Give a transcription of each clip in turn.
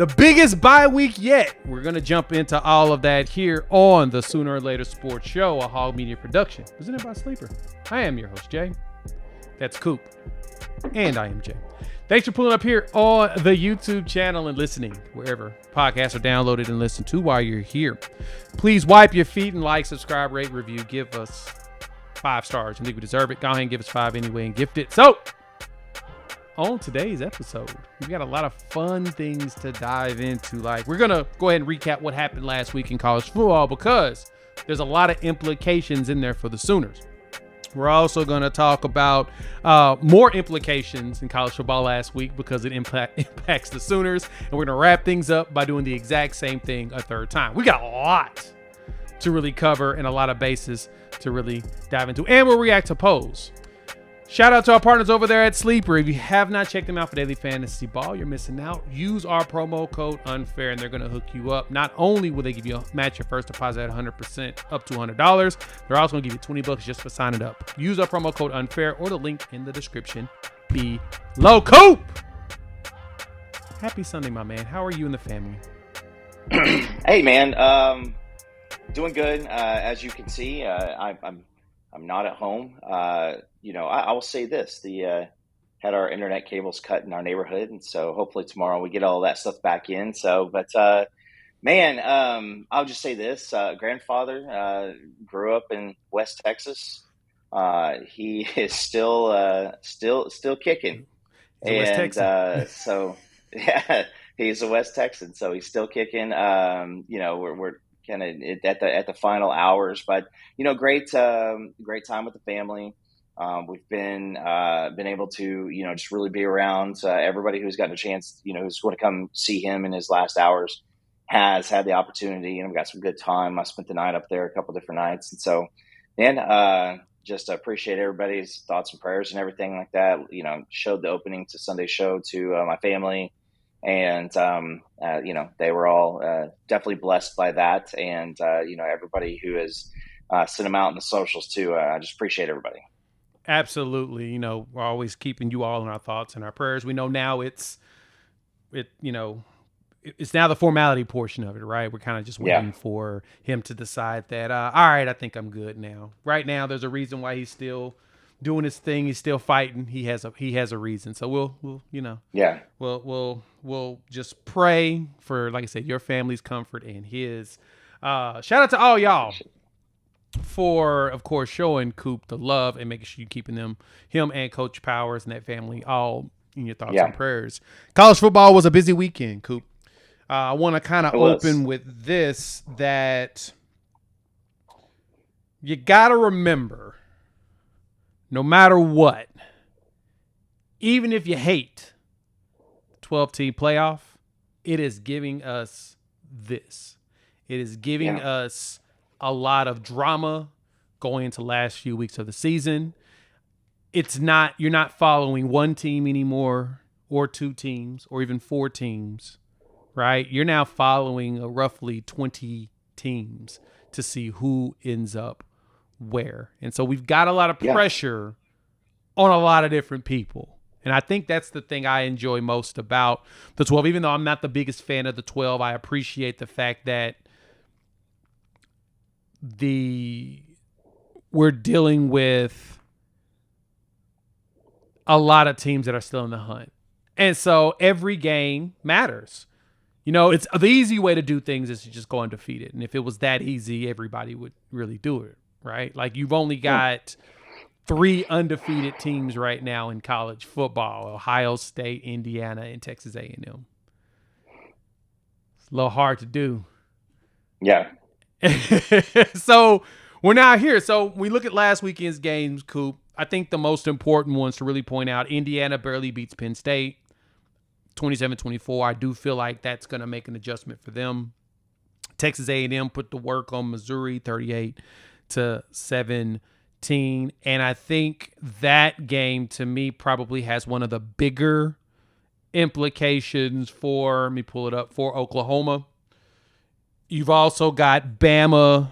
the biggest bye week yet. We're going to jump into all of that here on the Sooner or Later Sports Show, a Hog Media production presented by Sleeper. I am your host, Jay. That's Coop. And I am Jay. Thanks for pulling up here on the YouTube channel and listening wherever podcasts are downloaded and listened to while you're here. Please wipe your feet and like, subscribe, rate, review. Give us 5 stars. I think we deserve it. Go ahead and give us 5 anyway and gift it. So, on today's episode, we've got a lot of fun things to dive into. Like, we're going to go ahead and recap what happened last week in college football because there's a lot of implications in there for the Sooners. We're also going to talk about more implications in college football last week because it impacts the Sooners. And we're going to wrap things up by doing the exact same thing a third time. We got a lot to really cover and a lot of bases to really dive into. And we'll react to polls. Shout out to our partners over there at Sleeper. If you have not checked them out for daily fantasy ball, you're missing out. Use our promo code UNFAIR and they're going to hook you up. Not only will they give you a match your first deposit at 100% up to $100, they're also going to give you $20 just for signing up. Use our promo code UNFAIR or the link in the description below. Coop! Happy Sunday, my man. How are you and the family? Hey, man. Doing good. As you can see, I'm not at home. I will say this: had our internet cables cut in our neighborhood, and so hopefully tomorrow we get all that stuff back in. So, but man, I'll just say this: grandfather grew up in West Texas. He is still kicking, He's and so yeah, he's a West Texan, so he's still kicking. We're kind of at the final hours, but great time with the family. We've been able to just really be around everybody who's gotten a chance, who's going to come see him in his last hours has had the opportunity, and we got some good time. I spent the night up there a couple different nights, and so just appreciate everybody's thoughts and prayers and everything like that. Showed the opening to Sunday show to my family. And, they were all definitely blessed by that. And, everybody who has sent them out in the socials too. I just appreciate everybody. Absolutely. We're always keeping you all in our thoughts and our prayers. We know now it's now the formality portion of it, right? We're kind of just waiting for him to decide that, all right, I think I'm good now. Right now, there's a reason why he's still doing his thing. He's still fighting. He has a reason. So we'll just pray for, like I said, your family's comfort and his. Shout out to all y'all for, of course, showing Coop the love and making sure you're keeping him and Coach Powers and that family all in your thoughts and prayers. College football was a busy weekend, Coop. I want to kind of open with this, that you got to remember, no matter what, even if you hate 12-team playoff, it is giving us this. It is giving us a lot of drama going into the last few weeks of the season. You're not following one team anymore, or 2 teams, or even 4 teams, right? You're now following roughly 20 teams to see who ends up where. And so we've got a lot of pressure on a lot of different people. And I think that's the thing I enjoy most about the 12. Even though I'm not the biggest fan of the 12, I appreciate the fact that we're dealing with a lot of teams that are still in the hunt. And so every game matters. It's the easy way to do things is to just go undefeated. And if it was that easy, everybody would really do it, right? Like, you've only got 3 undefeated teams right now in college football: Ohio State, Indiana, and Texas A&M. It's a little hard to do. Yeah. So we're now here. So we look at last weekend's games, Coop. I think the most important ones to really point out: Indiana barely beats Penn State 27-24. I do feel like that's going to make an adjustment for them. Texas A&M put the work on Missouri 38-17. And I think that game, to me, probably has one of the bigger implications for, let me pull it up, for Oklahoma. You've also got Bama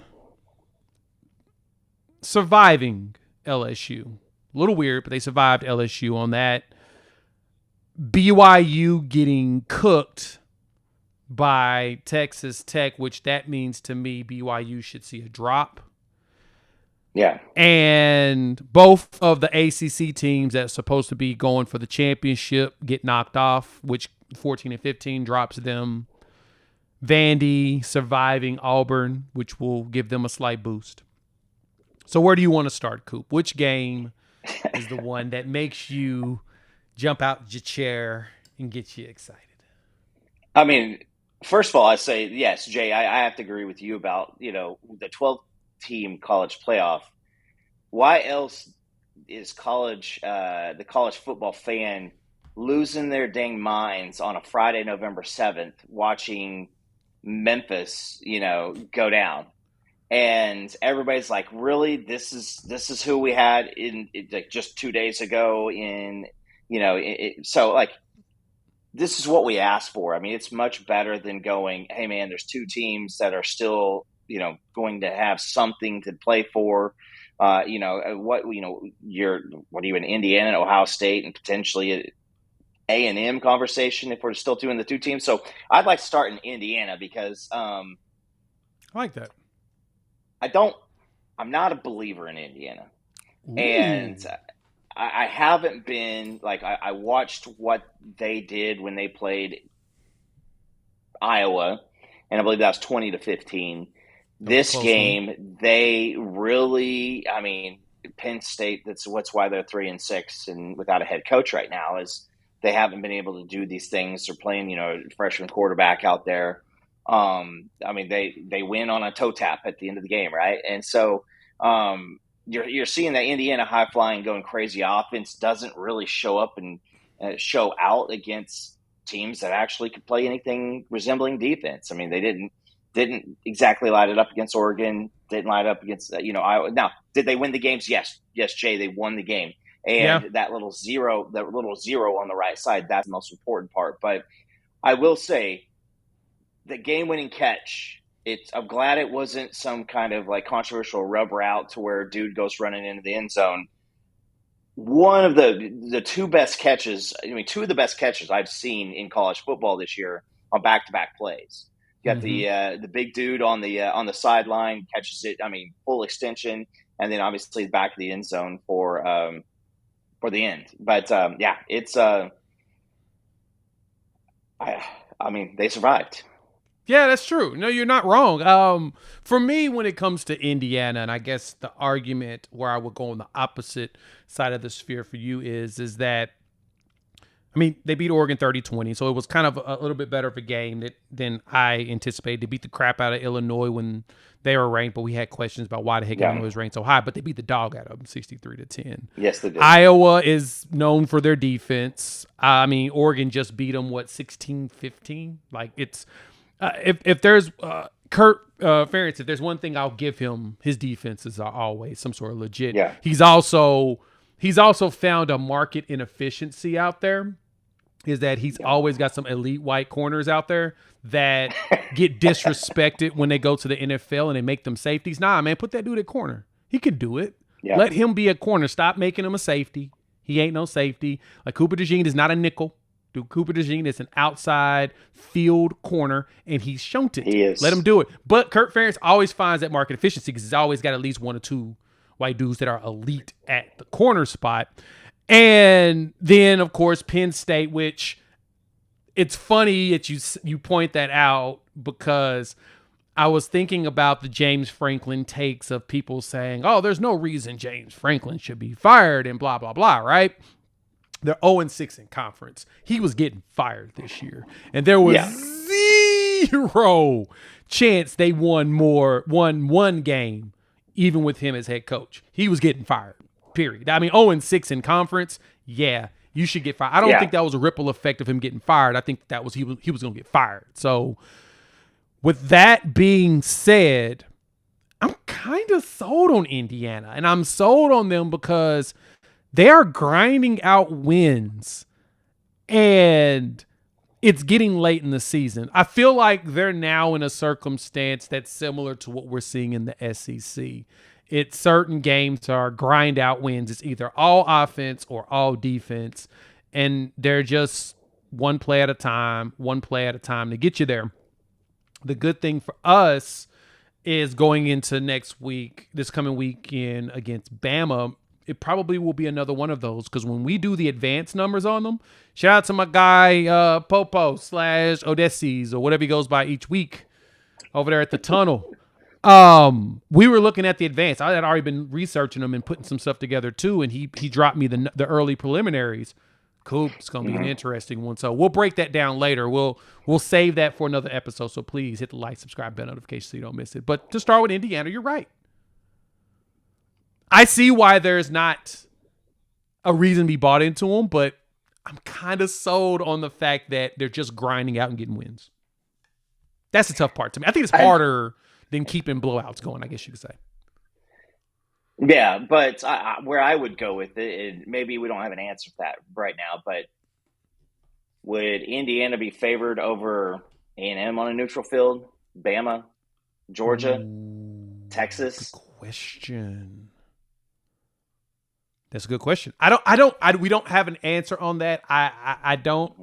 surviving LSU. A little weird, but they survived LSU on that. BYU getting cooked by Texas Tech, which that means to me BYU should see a drop. Yeah. And both of the ACC teams that's supposed to be going for the championship get knocked off, which 14 and 15 drops them. Vandy surviving Auburn, which will give them a slight boost. So where do you want to start, Coop? Which game is the one that makes you jump out your chair and get you excited? I mean, first of all, I say, yes, Jay, I have to agree with you about, the 12-team college playoff. Why else is the college football fan losing their dang minds on a Friday, November 7th, watching Memphis, go down? And everybody's like, really, this is who we had in like just 2 days ago so like, this is what we asked for. I mean, it's much better than going, hey man, there's two teams that are still, going to have something to play for. What are you in Indiana and Ohio State and potentially A&M conversation if we're still doing the two teams. So I'd like to start in Indiana because I like that. I'm not a believer in Indiana. Ooh. And I haven't been like, I watched what they did when they played Iowa, and I believe that was 20-15. This game, they really, I mean, Penn State, that's why they're 3-6 and without a head coach right now, is they haven't been able to do these things. They're playing, a freshman quarterback out there. I mean, they win on a toe tap at the end of the game, right? And so you're seeing that Indiana high flying, going crazy offense doesn't really show up and show out against teams that actually could play anything resembling defense. I mean, they didn't exactly light it up against Oregon. Didn't light it up against Iowa. Now, did they win the games? Yes, Jay, they won the game. And that little zero on the right side, that's the most important part. But I will say, the game-winning catch, I'm glad it wasn't some kind of like controversial rub route to where a dude goes running into the end zone. One of the two best catches, two of the best catches I've seen in college football this year on back-to-back plays. You got the big dude on the sideline, catches it, full extension, and then obviously the back of the end zone for the end. But it's they survived. Yeah, that's true. No, you're not wrong. For me, when it comes to Indiana, and I guess the argument where I would go on the opposite side of the sphere for you is that, they beat Oregon 30-20, so it was kind of a little bit better of a game than I anticipated. They beat the crap out of Illinois when they were ranked, but we had questions about why the heck Illinois was ranked so high, but they beat the dog out of them 63-10. Yes, they did. Iowa is known for their defense. Oregon just beat them, 16-15? Like, it's... if there's Kurt Ferentz, if there's one thing I'll give him, his defenses are always some sort of legit. Yeah. He's also found a market inefficiency out there, is that he's always got some elite white corners out there that get disrespected when they go to the NFL and they make them safeties. Nah, man, put that dude at corner. He can do it. Yeah. Let him be a corner. Stop making him a safety. He ain't no safety. Like, Cooper DeJean is not a nickel. Dude, Cooper DeJean is an outside field corner, and he's shown it. He is. Let him do it. But Kurt Ferentz always finds that market efficiency because he's always got at least one or two white dudes that are elite at the corner spot. And then, of course, Penn State, which it's funny that you point that out, because I was thinking about the James Franklin takes of people saying, oh, there's no reason James Franklin should be fired and blah, blah, blah, right? They're 0-6 in conference. He was getting fired this year. And there was zero chance they won one game, even with him as head coach. He was getting fired, period. 0-6 in conference, you should get fired. I don't think that was a ripple effect of him getting fired. I think that was he was going to get fired. So with that being said, I'm kind of sold on Indiana. And I'm sold on them because they are grinding out wins, and it's getting late in the season. I feel like they're now in a circumstance that's similar to what we're seeing in the SEC. It's certain games are grind out wins. It's either all offense or all defense, and they're just one play at a time to get you there. The good thing for us is going into this coming weekend against Bama, it probably will be another one of those, because when we do the advanced numbers on them, shout out to my guy Popo / Odesses or whatever he goes by each week over there at the tunnel. We were looking at the advanced. I had already been researching them and putting some stuff together too, and he dropped me the early preliminaries. Cool, it's gonna be an interesting one. So we'll break that down later. We'll save that for another episode. So please hit the like, subscribe, bell notification so you don't miss it. But to start with Indiana, you're right. I see why there's not a reason to be bought into them, but I'm kind of sold on the fact that they're just grinding out and getting wins. That's the tough part to me. I think it's harder than keeping blowouts going, I guess you could say. Yeah, but where I would go with it, and maybe we don't have an answer for that right now, but would Indiana be favored over A&M on a neutral field? Bama, Georgia, Texas? Good question. That's a good question. We don't have an answer on that. I don't.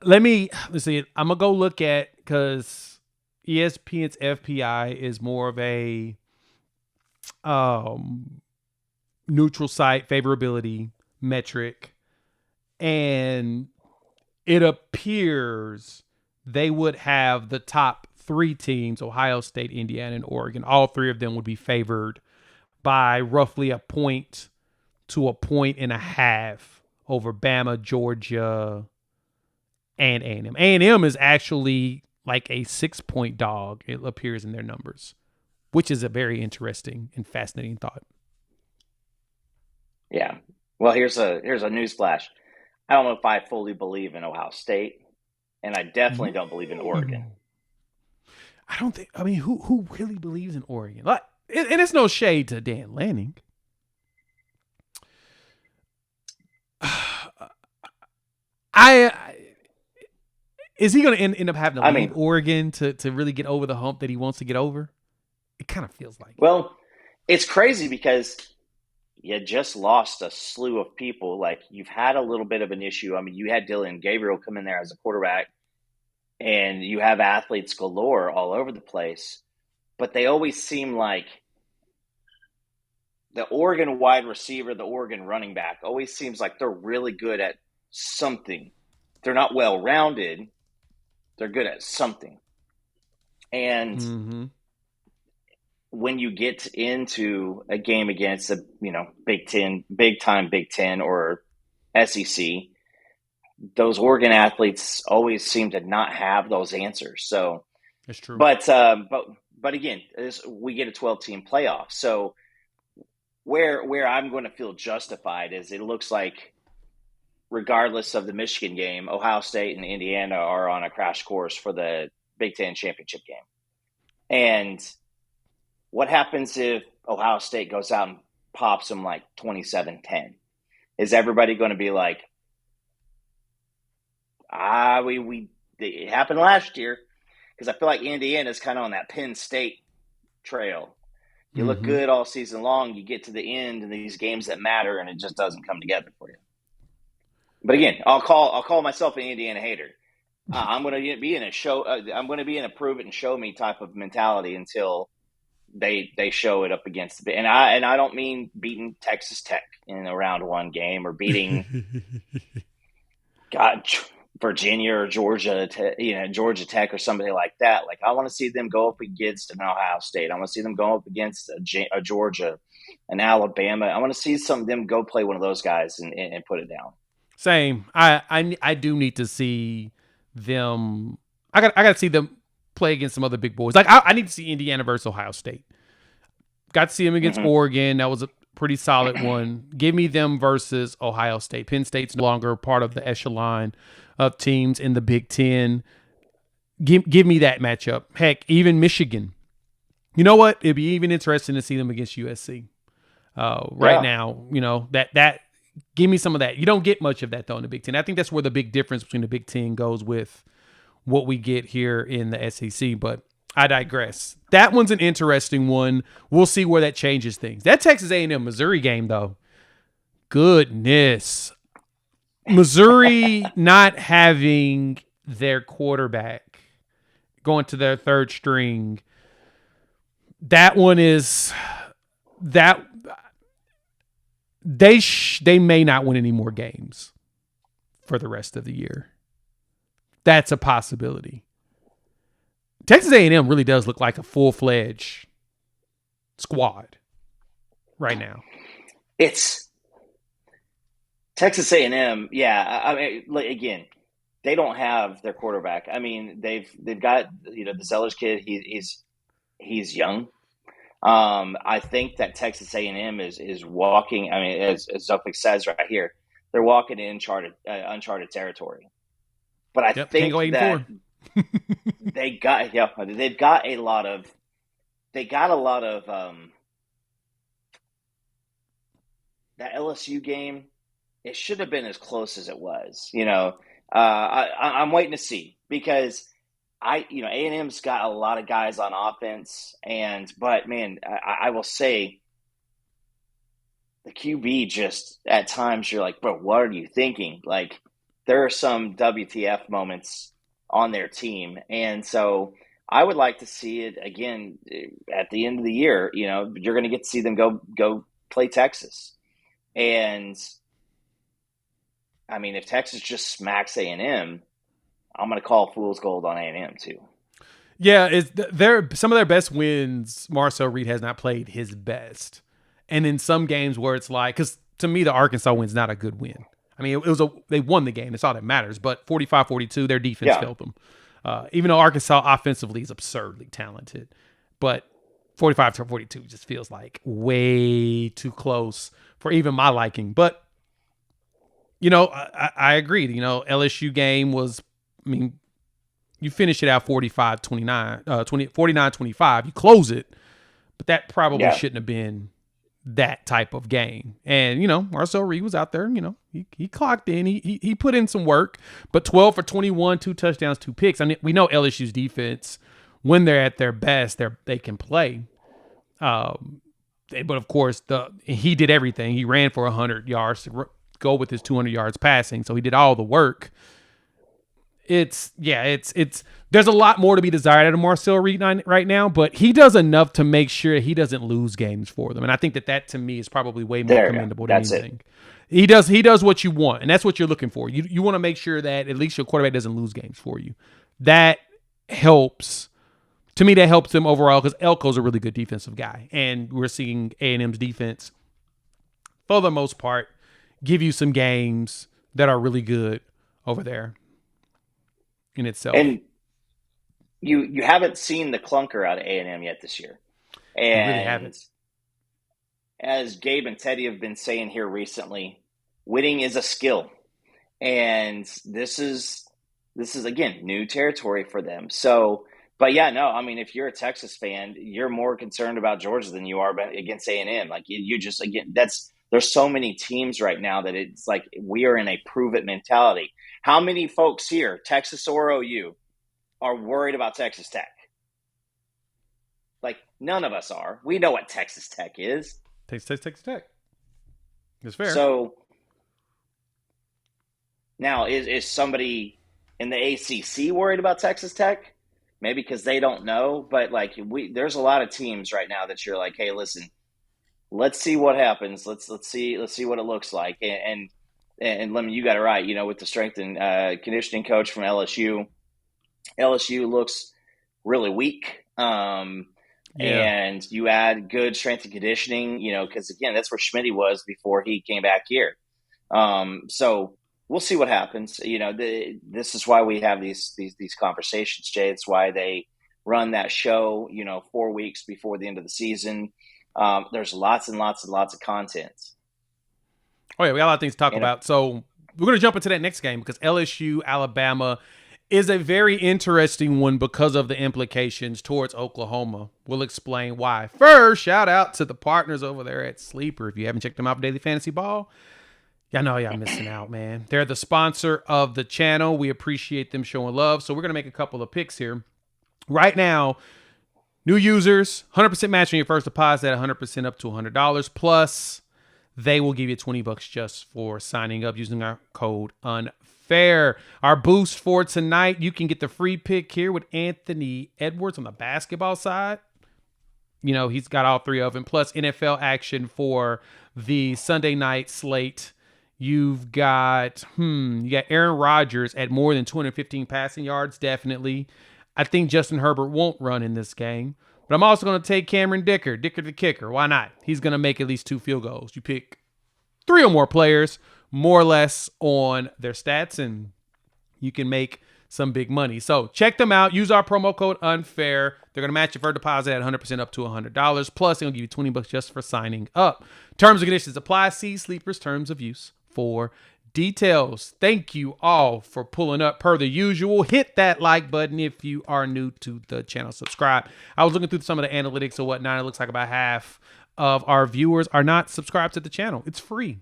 Let's see. I'm gonna go look at, because ESPN's FPI is more of a neutral site favorability metric, and it appears they would have the top 3 teams, Ohio State, Indiana, and Oregon. All 3 of them would be favored by roughly a point to a point and a half over Bama, Georgia, and A&M. A&M is actually like a 6-point dog, it appears in their numbers, which is a very interesting and fascinating thought. Yeah. Well, here's a news flash. I don't know if I fully believe in Ohio State, and I definitely don't believe in Oregon. Who really believes in Oregon? Like, and it's no shade to Dan Lanning. Is he going to end up having to leave Oregon to really get over the hump that he wants to get over? It kind of feels like. Well, it's crazy because you just lost a slew of people. Like, you've had a little bit of an issue. I mean, you had Dylan Gabriel come in there as a quarterback, and you have athletes galore all over the place. But they always seem like the Oregon wide receiver, the Oregon running back, always seems like they're really good at something. They're not well-rounded. They're good at something. And when you get into a game against a big time Big Ten or SEC, those Oregon athletes always seem to not have those answers. So that's true. But again, we get a 12-team playoff. So where I'm going to feel justified is it looks like, regardless of the Michigan game, Ohio State and Indiana are on a crash course for the Big Ten championship game. And what happens if Ohio State goes out and pops them like 27-10? Is everybody going to be like, it happened last year? Because I feel like Indiana is kind of on that Penn State trail. You look good all season long. You get to the end in these games that matter, and it just doesn't come together for you. But again, I'll call myself an Indiana hater. I'm going to be in a show. I'm going to be in a prove it and show me type of mentality until they show it up against the. And I don't mean beating Texas Tech in a round 1 game or beating Virginia or Georgia Tech or somebody like that. Like, I want to see them go up against an Ohio State. I want to see them go up against a Georgia, an Alabama. I want to see some of them go play one of those guys and put it down. Same. I do need to see them. I got to see them play against some other big boys. Like, I need to see Indiana versus Ohio State. Got to see them against Oregon. That was a pretty solid one. Give me them versus Ohio State. Penn State's no longer part of the echelon of teams in the Big Ten. Give me that matchup. Heck, even Michigan. You know what? It'd be even interesting to see them against USC. Now, that give me some of that. You don't get much of that, though, in the Big Ten. I think that's where the big difference between the Big Ten goes with what we get here in the SEC, but I digress. That one's an interesting one. We'll see where that changes things. That Texas A&M Missouri game, though, goodness. Missouri not having their quarterback going to their third string. That one is that they may not win any more games for the rest of the year. That's a possibility. Texas A&M really does look like a full-fledged squad right now. It's Texas A&M. Yeah, I mean, again, they don't have their quarterback. I mean, they've got the Zellers kid. He's young. I think that Texas A&M is walking. I mean, as Zufik says right here, they're walking in uncharted territory. But I think that they've got a lot of that LSU game. It should have been as close as it was. I'm waiting to see because A&M's got a lot of guys on offense, but man, I will say the QB just at times you're like, bro, what are you thinking? Like there are some WTF moments on their team, and so I would like to see it again at the end of the year. You're going to get to see them go play Texas, and I mean if Texas just smacks A&M. I'm going to call fool's gold on A&M too. Yeah, some of their best wins. Marcel Reed has not played his best, and in some games where it's like, because to me the Arkansas win's not a good win. I mean, they won the game. That's all that matters. But 45-42, their defense failed them. Even though Arkansas offensively is absurdly talented, but 45-42 just feels like way too close for even my liking. But I agreed. LSU game was. I mean, you finish it out 49-25. You close it, but that probably shouldn't have been that type of game. And, Marcel Reed was out there, he clocked in. He put in some work, but 12 for 21, 2 touchdowns, 2 picks. I mean, we know LSU's defense, when they're at their best, they can play. But, of course, he did everything. He ran for 100 yards to go with his 200 yards passing, so he did all the work. There's a lot more to be desired out of Marcel Reed right now, but he does enough to make sure he doesn't lose games for them. And I think that to me is probably way more commendable than anything. He does what you want, and that's what you're looking for. You want to make sure that at least your quarterback doesn't lose games for you. That helps. To me, that helps them overall because Elko's a really good defensive guy, and we're seeing A&M's defense, for the most part, give you some games that are really good over there. In itself, and you haven't seen the clunker out of A&M yet this year, and you really haven't. As Gabe and Teddy have been saying here recently, winning is a skill, and this is again new territory for them. So, but yeah, no, I mean, if you're a Texas fan, you're more concerned about Georgia than you are against A&M. Like you just there's so many teams right now that it's like we are in a prove it mentality. How many folks here, Texas or OU, are worried about Texas Tech? Like, none of us are. We know what Texas Tech is. Texas Tech. It's fair. So, now, is somebody in the ACC worried about Texas Tech? Maybe because they don't know. But, like, there's a lot of teams right now that you're like, hey, listen, let's see what happens. Let's see what it looks like. And Lemon, you got it right. With the strength and conditioning coach from LSU looks really weak. And you add good strength and conditioning, because again, that's where Schmitty was before he came back here. So we'll see what happens. This is why we have these conversations, Jay. It's why they run that show, 4 weeks before the end of the season. There's lots and lots and lots of content. Oh, yeah, we got a lot of things to talk about. So we're going to jump into that next game because LSU-Alabama is a very interesting one because of the implications towards Oklahoma. We'll explain why. First, shout out to the partners over there at Sleeper. If you haven't checked them out for Daily Fantasy Ball, y'all know y'all missing out, man. They're the sponsor of the channel. We appreciate them showing love. So we're going to make a couple of picks here. Right now, new users, 100% match on your first deposit at 100% up to $100. Plus, they will give you $20 just for signing up using our code Unfair. Our boost for tonight, you can get the free pick here with Anthony Edwards on the basketball side. He's got all three of them, plus NFL action for the Sunday night slate. You've got Aaron Rodgers at more than 215 passing yards, definitely. I think Justin Herbert won't run in this game. But I'm also going to take Cameron Dicker the kicker. Why not? He's going to make at least 2 field goals. You pick 3 or more players, more or less on their stats, and you can make some big money. So check them out. Use our promo code UNFAIR. They're going to match your first deposit at 100% up to $100. Plus, they'll give you $20 just for signing up. Terms and conditions apply. See Sleepers Terms of Use for details. Thank you all for pulling up per the usual. Hit that like button if you are new to the channel. Subscribe. I was looking through some of the analytics and whatnot. It looks like about half of our viewers are not subscribed to the channel. It's free.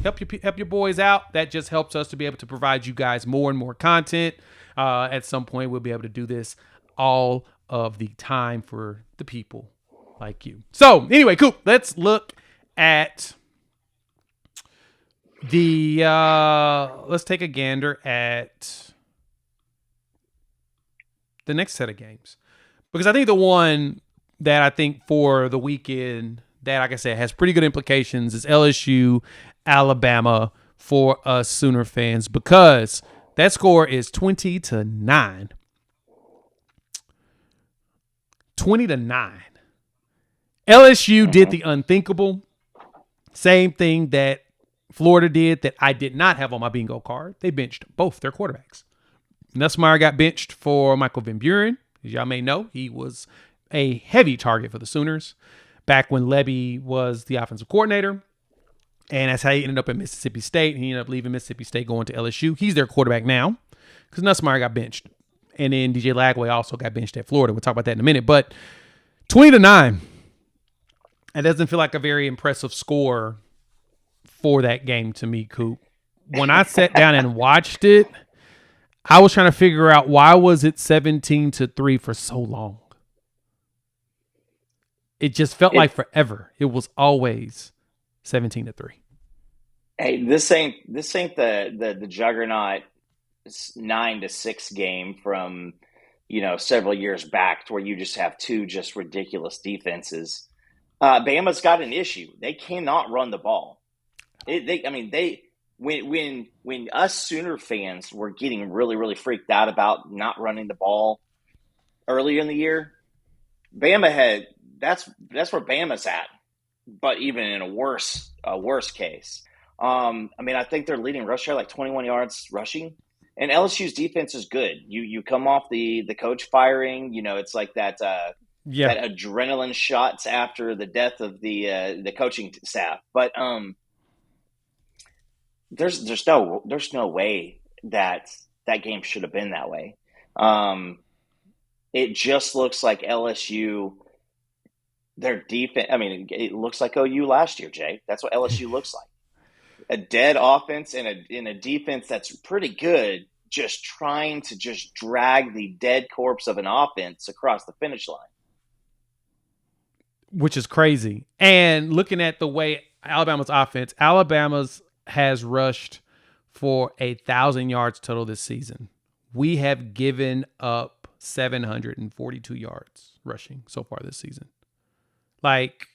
Help your boys out. That just helps us to be able to provide you guys more and more content. At some point, we'll be able to do this all of the time for the people like you. So anyway, Coop, let's look at let's take a gander at the next set of games, because I think the one that I think for the weekend that, like I said, has pretty good implications is LSU-Alabama for us Sooner fans, because that score is 20-9. 20-9. LSU did the unthinkable. Same thing that Florida did that I did not have on my bingo card. They benched both their quarterbacks. Nussmeier got benched for Michael Van Buren. As y'all may know, he was a heavy target for the Sooners back when Lebby was the offensive coordinator. And that's how he ended up at Mississippi State. He ended up leaving Mississippi State, going to LSU. He's their quarterback now because Nussmeier got benched. And then DJ Lagway also got benched at Florida. We'll talk about that in a minute. But 20-9, it doesn't feel like a very impressive score for that game to me, Coop. When I sat down and watched it, I was trying to figure out why was it 17-3 for so long. It just felt like forever. It was always 17-3. Hey, this ain't the juggernaut 9-6 game from several years back, to where you just have 2 just ridiculous defenses. Bama's got an issue. They cannot run the ball. When us Sooner fans were getting really, really freaked out about not running the ball earlier in the year, Bama that's where Bama's at, but even in a worse case. I think their leading rusher like 21 yards rushing, and LSU's defense is good. You come off the coach firing, it's like that that adrenaline shots after the death of the coaching staff, but there's no way that game should have been that way. It just looks like LSU, their defense. It looks like OU last year, Jay. That's what LSU looks like. A dead offense and a defense that's pretty good, just trying to just drag the dead corpse of an offense across the finish line. Which is crazy. And looking at the way Alabama's offense, Alabama's has rushed for 1,000 yards total this season. We have given up 742 yards rushing so far this season. Like,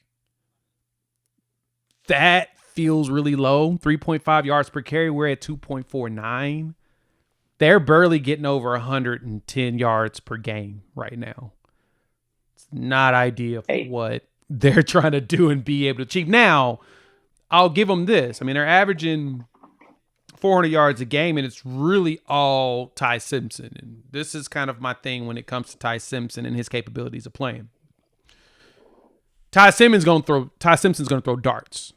that feels really low. 3.5 yards per carry. We're at 2.49. They're barely getting over 110 yards per game right now. It's not ideal for what they're trying to do and be able to achieve. Now, I'll give them this. They're averaging 400 yards a game, and it's really all Ty Simpson. And this is kind of my thing when it comes to Ty Simpson and his capabilities of playing. Ty Simpson's going to throw darts.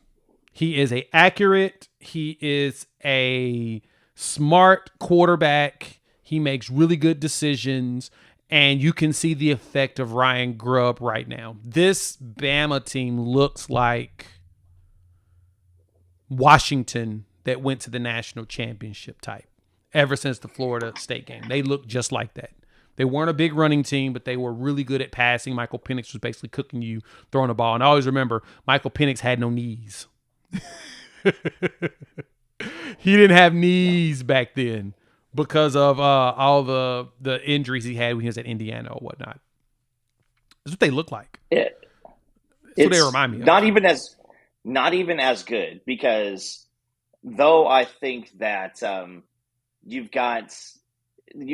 He is accurate. He is a smart quarterback. He makes really good decisions, and you can see the effect of Ryan Grubb right now. This Bama team looks like Washington that went to the national championship type ever since the Florida State game. They look just like that. They weren't a big running team, but they were really good at passing. Michael Penix was basically cooking you, throwing the ball. And I always remember Michael Penix had no knees. He didn't have knees back then because of all the injuries he had when he was at Indiana or whatnot. That's what they look like. That's what they remind me of. Not even as good, because though I think that you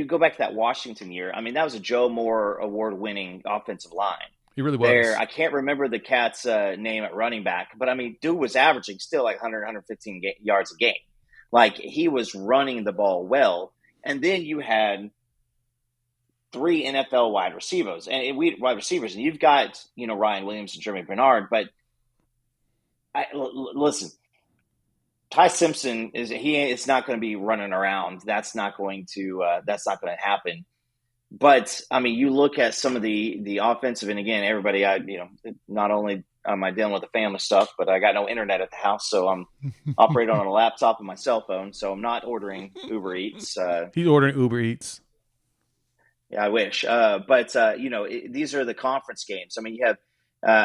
go back to that Washington year. I mean, that was a Joe Moore award-winning offensive line. He really was. I can't remember the cat's name at running back, but I mean, dude was averaging still like 100, 115 yards a game. Like, he was running the ball well. And then you had 3 NFL wide receivers, and you've got, Ryan Williams and Jeremy Bernard. But listen, Ty Simpson it's not going to be running around. That's not going to happen. But I mean, you look at some of the offensive, and again, everybody, not only am I dealing with the family stuff, but I got no internet at the house, so I'm operating on a laptop and my cell phone, so I'm not ordering Uber Eats. He's ordering Uber Eats. Yeah, I wish. But these are the conference games. I mean, you have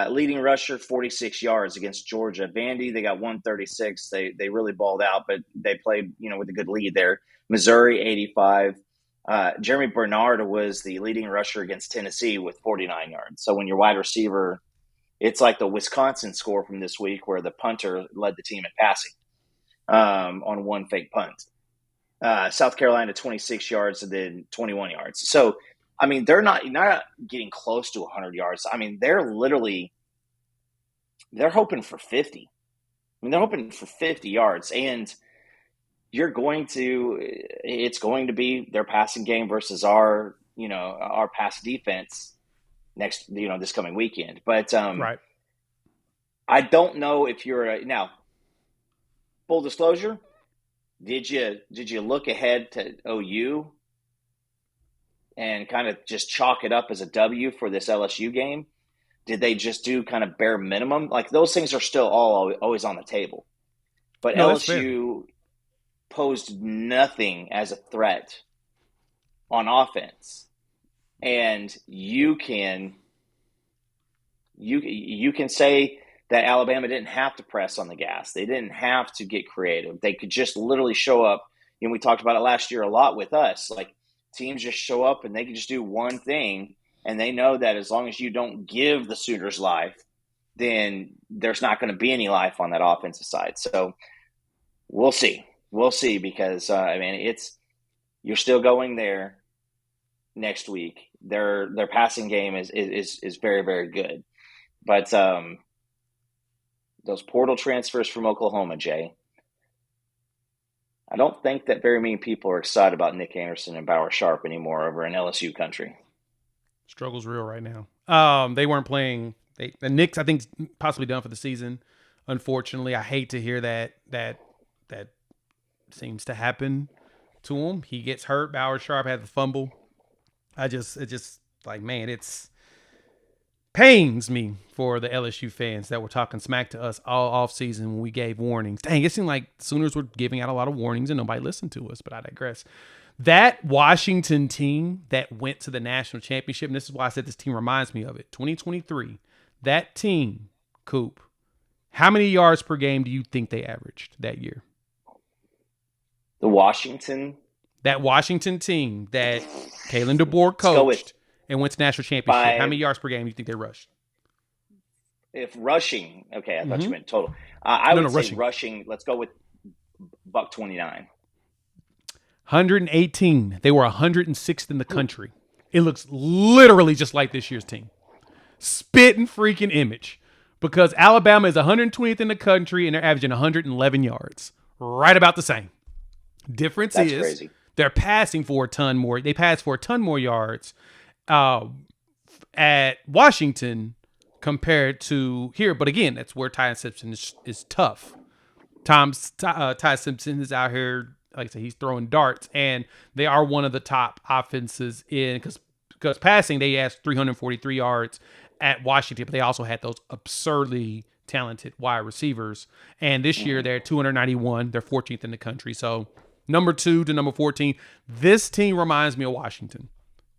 leading rusher 46 yards against Georgia. Vandy, they got 136. They really balled out, but they played with a good lead there. Missouri 85. Jeremy Bernard was the leading rusher against Tennessee with 49 yards. So when your wide receiver, it's like the Wisconsin score from this week where the punter led the team in passing on one fake punt. South Carolina 26 yards and then 21 yards. So, I mean, they're not getting close to 100 yards. I mean, they're hoping for 50. I mean, they're hoping for 50 yards, and it's going to be their passing game versus our pass defense this coming weekend. But right. I don't know if now, full disclosure, did you look ahead to OU and kind of just chalk it up as a W for this LSU game? Did they just do kind of bare minimum? Like, those things are still always on the table. But no, LSU posed nothing as a threat on offense. And you can say that Alabama didn't have to press on the gas. They didn't have to get creative. They could just literally show up. We talked about it last year a lot with us. Like, teams just show up and they can just do one thing, and they know that as long as you don't give the Sooners life, then there's not going to be any life on that offensive side. So we'll see. We'll see, because you're still going there next week. Their passing game is very, very good. But those portal transfers from Oklahoma, Jay, I don't think that very many people are excited about Nick Anderson and Bauer Sharp anymore over in LSU country. Struggle's real right now. They weren't playing. The Nick's, I think, possibly done for the season. Unfortunately, I hate to hear that seems to happen to him. He gets hurt. Bauer Sharp had the fumble. It just like, man, it's pains me for the LSU fans that were talking smack to us all off season when we gave warnings. Dang, it seemed like Sooners were giving out a lot of warnings and nobody listened to us, but I digress. That Washington team that went to the national championship, and this is why I said this team reminds me of it, 2023, that team, Coop, how many yards per game do you think they averaged that year? That Washington team that Kalen DeBoer coached and went to national championship. How many yards per game do you think they rushed? If rushing, okay, I thought you meant total. I would say rushing. Let's go with buck 29. 118. They were 106th in the country. It looks literally just like this year's team. Spit and freaking image. Because Alabama is 120th in the country and they're averaging 111 yards. Right about the same. Difference is crazy. They're passing for a ton more. They passed for a ton more yards at Washington compared to here. But again, that's where Ty Simpson is tough. Ty Simpson is out here, like I said, he's throwing darts, and they are one of the top offenses in because passing, they asked 343 yards at Washington, but they also had those absurdly talented wide receivers. And this year they're 291. They're 14th in the country. So number 2 to number 14. This team reminds me of Washington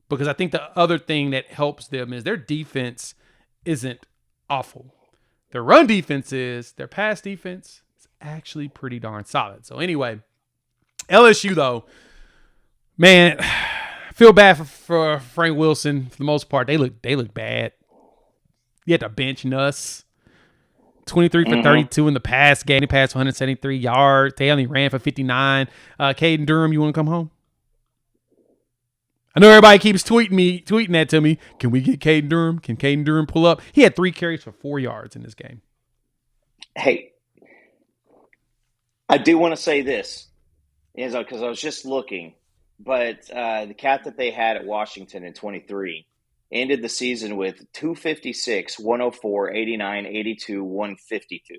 because I think the other thing that helps them is their defense isn't awful. Their run defense is. Their pass defense, is actually pretty darn solid. So anyway, LSU though, man, I feel bad for Frank Wilson for the most part. They look bad. You had to bench Nuss. 23 for 32 in the pass game. He passed 173 yards. They only ran for 59. Caden Durham, you want to come home? I know everybody keeps tweeting that to me. Can we get Caden Durham? Can Caden Durham pull up? He had 3 carries for 4 yards in this game. Hey, I do want to say this, because I was just looking, but the cat that they had at Washington in 23 ended the season with 256, 104, 89, 82, 152.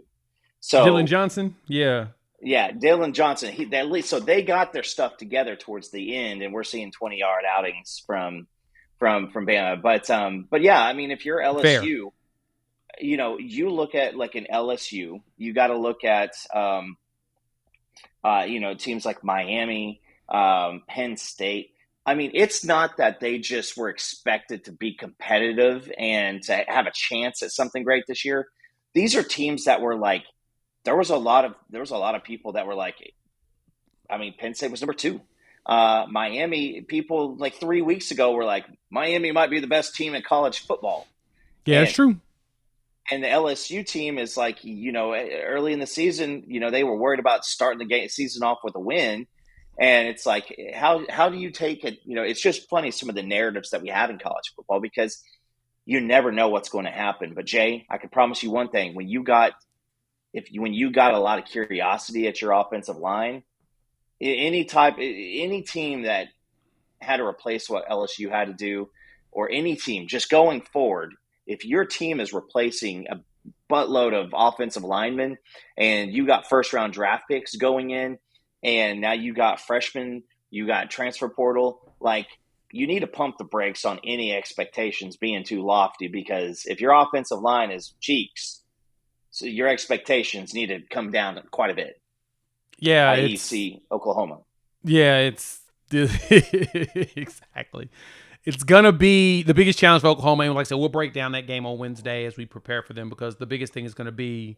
So Dylan Johnson, yeah. Yeah, Dylan Johnson. So they got their stuff together towards the end, and we're seeing 20-yard outings from Bama. But yeah, I mean, if you're LSU, Fair. You look at like an LSU, you got to look at teams like Miami, Penn State. I mean, it's not that they just were expected to be competitive and to have a chance at something great this year. These are teams that were like. There was a lot of people that were like, I mean, Penn State was number 2. Miami, people like 3 weeks ago were like, Miami might be the best team in college football. Yeah, that's true. And the LSU team is like, early in the season, they were worried about starting the season off with a win. And it's like, how do you take it? It's just funny, some of the narratives that we have in college football, because you never know what's going to happen. But Jay, I can promise you one thing: when you got a lot of curiosity at your offensive line, any team that had to replace what LSU had to do, or any team just going forward, if your team is replacing a buttload of offensive linemen and you got first-round draft picks going in, and now you got freshmen, you got transfer portal, like, you need to pump the brakes on any expectations being too lofty, because if your offensive line is cheeks, so your expectations need to come down quite a bit. Yeah, i.e. Oklahoma. Yeah, it's exactly. It's gonna be the biggest challenge for Oklahoma. And like I said, we'll break down that game on Wednesday as we prepare for them, because the biggest thing is going to be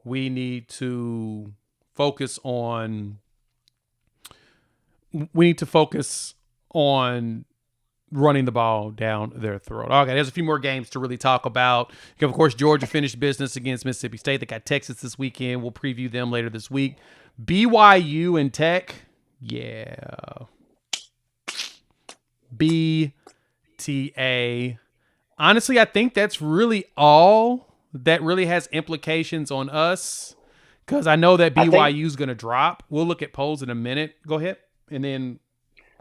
we need to focus on running the ball down their throat. Okay, there's a few more games to really talk about. Of course, Georgia finished business against Mississippi State. They got Texas this weekend. We'll preview them later this week. BYU and Tech, yeah. BTA. Honestly, I think that's really all that really has implications on us, because I know that BYU is going to drop. We'll look at polls in a minute. Go ahead. And then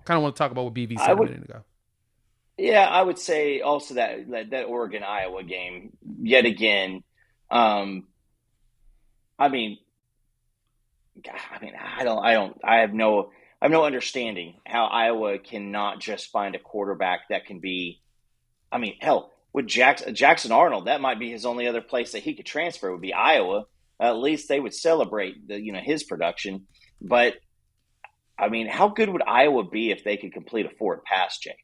kind of want to talk about what BV said a minute ago. Yeah, I would say also that Oregon-Iowa game yet again. I have no understanding how Iowa cannot just find a quarterback that can be. I mean, hell, with Jackson Arnold, that might be his only other place that he could transfer would be Iowa. At least they would celebrate his production. But I mean, how good would Iowa be if they could complete a forward pass, Jay?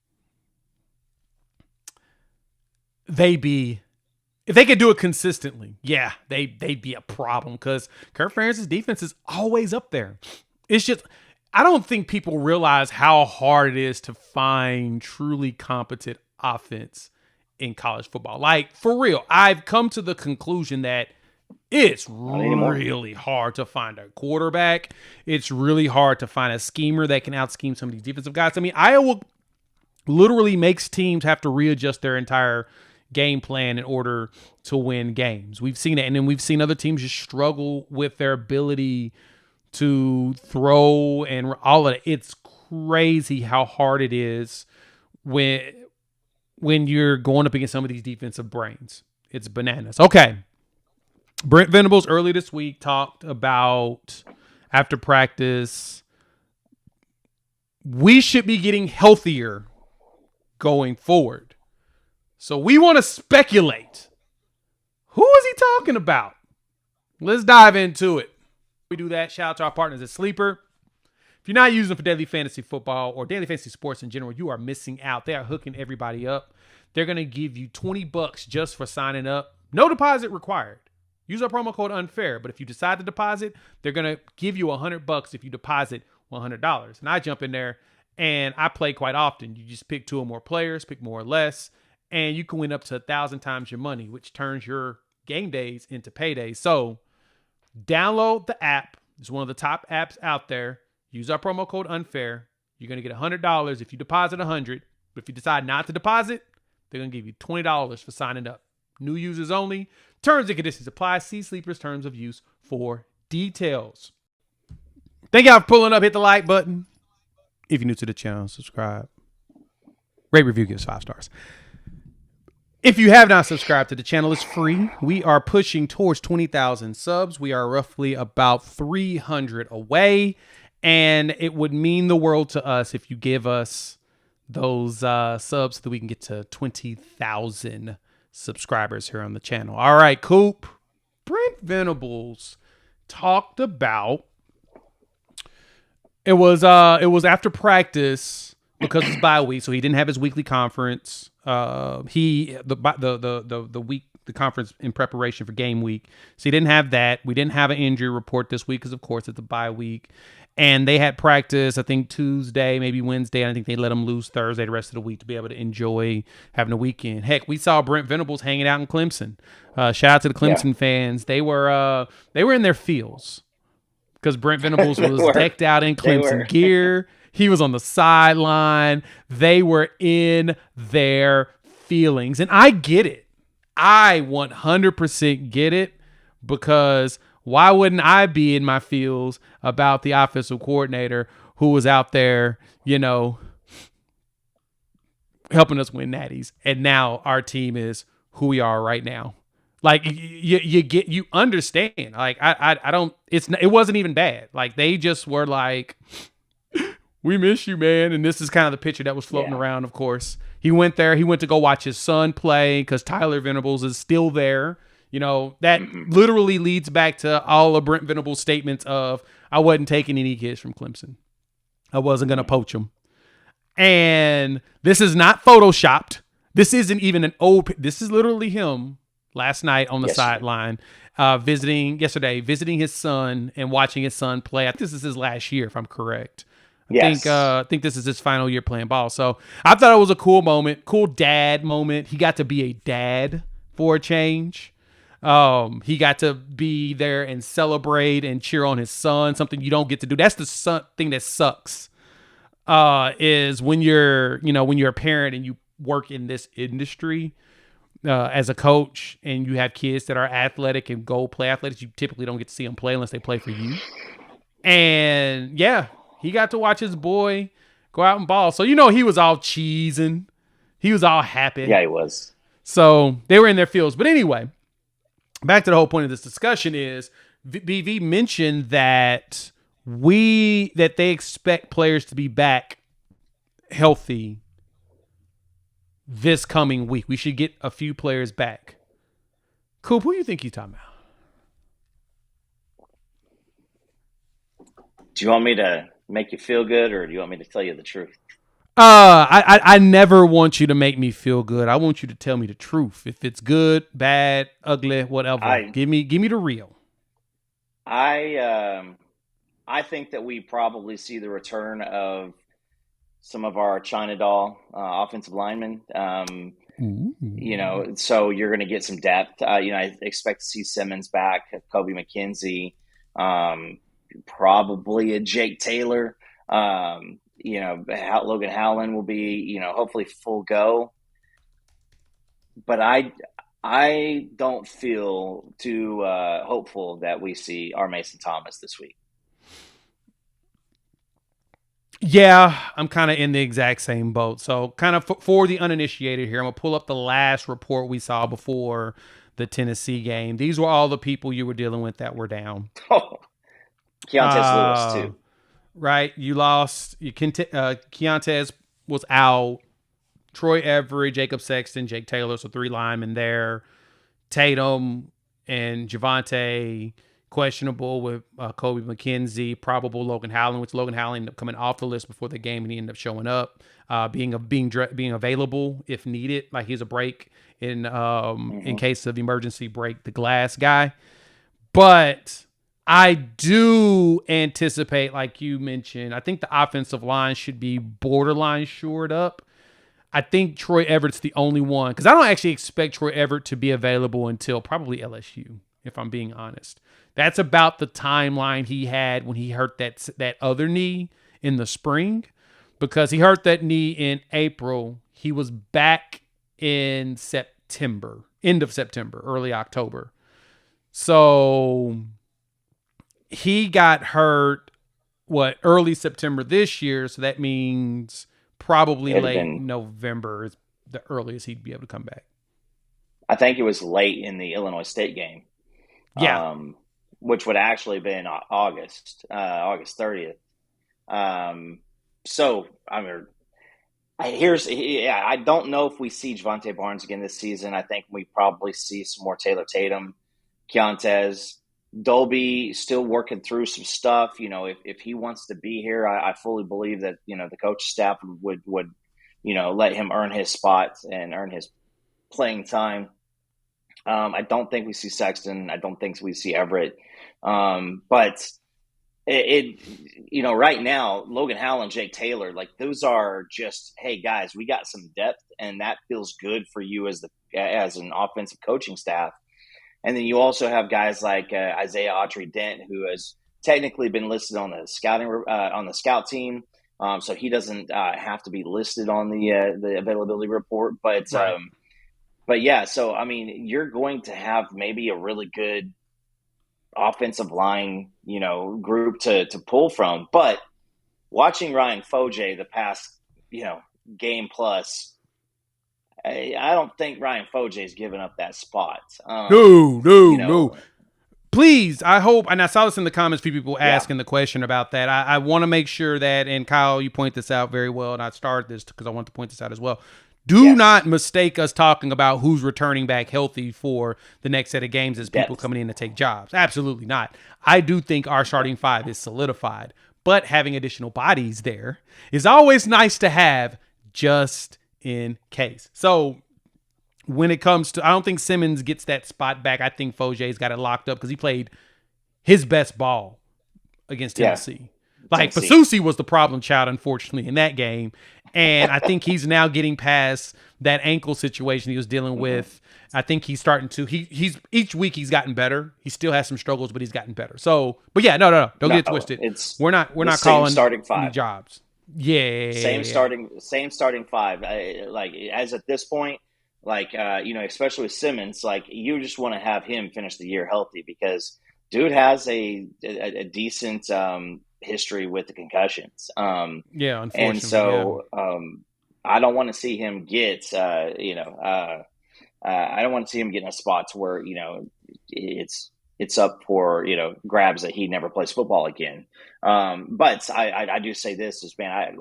If they could do it consistently, yeah, they'd be a problem, because Kirk Ferentz's defense is always up there. It's just, I don't think people realize how hard it is to find truly competent offense in college football. Like, for real, I've come to the conclusion that it's really hard to find a quarterback. It's really hard to find a schemer that can out-scheme some of these defensive guys. I mean, Iowa literally makes teams have to readjust their entire game plan in order to win games. We've seen it. And then we've seen other teams just struggle with their ability to throw and all of it. It's crazy how hard it is when you're going up against some of these defensive brains. It's bananas. Okay. Brent Venables early this week talked about, after practice, we should be getting healthier going forward. So we want to speculate. Who is he talking about? Let's dive into it. We do that. Shout out to our partners at Sleeper. If you're not using them for daily fantasy football or daily fantasy sports in general, you are missing out. They are hooking everybody up. They're going to give you $20 just for signing up. No deposit required. Use our promo code unfair. But if you decide to deposit, they're going to give you $100 if you deposit $100. And I jump in there and I play quite often. You just pick 2 or more players, pick more or less, and you can win up to 1,000 times your money, which turns your game days into paydays. So download the app. It's one of the top apps out there. Use our promo code unfair. You're going to get $100 if you deposit $100. But if you decide not to deposit, they're going to give you $20 for signing up. New users only. Terms and conditions apply. See Sleeper's terms of use for details. Thank y'all for pulling up. Hit the like button. If you're new to the channel, subscribe. Rate, review, give us 5 stars. If you have not subscribed to the channel, it's free. We are pushing towards 20,000 subs. We are roughly about 300 away. And it would mean the world to us if you give us those subs so that we can get to 20,000 subscribers here on the channel. All right, Coop. Brent Venables talked about it was after practice because it's bye week, so he didn't have his weekly conference. The conference in preparation for game week. So he didn't have that. We didn't have an injury report this week because, of course, it's a bye week. And they had practice, I think, Tuesday, maybe Wednesday. And I think they let them loose Thursday the rest of the week to be able to enjoy having a weekend. Heck, we saw Brent Venables hanging out in Clemson. Shout out to the Clemson fans. They were in their feels because Brent Venables was decked out in Clemson gear. He was on the sideline. They were in their feelings. And I get it. I 100% get it, because why wouldn't I be in my feels about the offensive coordinator who was out there, helping us win natties, and now our team is who we are right now. Like you understand. Like I don't. It wasn't even bad. Like they just were like, we miss you, man. And this is kind of the picture that was floating around. Of course, he went there. He went to go watch his son play because Tyler Venables is still there. That literally leads back to all of Brent Venables' statements of, I wasn't taking any kids from Clemson. I wasn't going to poach them. And this is not photoshopped. This isn't even this is literally him last night on the sideline, visiting his son and watching his son play. I think this is his last year, if I'm correct. I think this is his final year playing ball. So I thought it was a cool moment, cool dad moment. He got to be a dad for a change. He got to be there and celebrate and cheer on his son, something you don't get to do. That's the thing that sucks, is when you're a parent and you work in this industry, as a coach, and you have kids that are athletic and go play athletics. You typically don't get to see them play unless they play for you. And he got to watch his boy go out and ball. So, he was all cheesing. He was all happy. Yeah, he was. So they were in their fields. But anyway, back to the whole point of this discussion is BV mentioned that they expect players to be back healthy this coming week. We should get a few players back. Coop, who do you think he's talking about? Do you want me to make you feel good, or do you want me to tell you the truth? I never want you to make me feel good. I want you to tell me the truth. If it's good, bad, ugly, whatever, give me the real. I think that we probably see the return of some of our China doll offensive linemen. So you're going to get some depth. I expect to see Simmons back, Kobe McKenzie, probably a Jake Taylor. Logan Howland will be, hopefully full go. But I don't feel too hopeful that we see our Mason Thomas this week. Yeah, I'm kind of in the exact same boat. So kind of for the uninitiated here, I'm going to pull up the last report we saw before the Tennessee game. These were all the people you were dealing with that were down. Oh, Keontez Lewis, too. Right. You lost. Keontez was out. Troy Everett, Jacob Sexton, Jake Taylor. So 3 linemen there. Tatum and Javonte questionable with Kobe McKenzie, probable Logan Howland, which Logan Howland ended up coming off the list before the game, and he ended up showing up, being available if needed. Like he's a break in case of emergency, break the glass guy. But I do anticipate, like you mentioned, I think the offensive line should be borderline shored up. I think Troy Everett's the only one, because I don't actually expect Troy Everett to be available until probably LSU, if I'm being honest. That's about the timeline he had when he hurt that other knee in the spring, because he hurt that knee in April. He was back in September, end of September, early October. So he got hurt, early September this year. So that means probably late November is the earliest he'd be able to come back. I think it was late in the Illinois State game. Yeah. Which would actually been August 30th. So, I mean, I don't know if we see Javonte Barnes again this season. I think we probably see some more Taylor Tatum, Keontez, Dolby still working through some stuff. If he wants to be here, I fully believe that, the coach staff would let him earn his spot and earn his playing time. I don't think we see Sexton. I don't think we see Everett. But right now, Logan Howell and Jake Taylor, like those are just, hey guys, we got some depth, and that feels good for you as an offensive coaching staff. And then you also have guys like Isaiah Autry-Dent, who has technically been listed on the scout team, so he doesn't have to be listed on the availability report. But right. But yeah, so I mean, you're going to have maybe a really good offensive line, group to pull from. But watching Ryan Foje the past, game plus, I don't think Ryan Foje's given up that spot. No. Please, I hope, and I saw this in the comments, people asking the question about that. I want to make sure that, and Kyle, you point this out very well, and I started this because I want to point this out as well. Do not mistake us talking about who's returning back healthy for the next set of games as people coming in to take jobs. Absolutely not. I do think our starting five is solidified, but having additional bodies there is always nice to have just in case. So when it comes to, I don't think Simmons gets that spot back. I think Foje's got it locked up because he played his best ball against Tennessee. Like, Fasusi was the problem child, unfortunately, in that game. And I think he's now getting past that ankle situation he was dealing with. I think he's starting to, he's each week he's gotten better. He still has some struggles, but he's gotten better. So, but yeah, no. Don't get it twisted. We're not calling starting five. Any jobs. Yeah. Same starting five. Like, as at this point, like, especially with Simmons, like, you just want to have him finish the year healthy because dude has a decent, history with the concussions. Unfortunately. And so I don't want to see him get, I don't want to see him get in a spot to where, it's up for, grabs that he never plays football again. But I do say this is, man,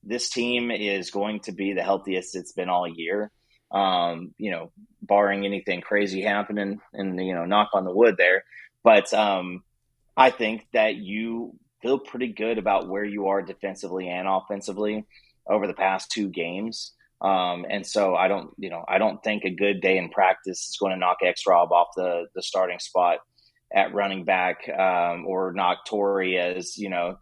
this team is going to be the healthiest it's been all year. Barring anything crazy happening and, knock on the wood there. But I think that you feel pretty good about where you are defensively and offensively over the past two games. And so I don't think a good day in practice is going to knock X-Rob off the starting spot at running back, or knock Torrey as, the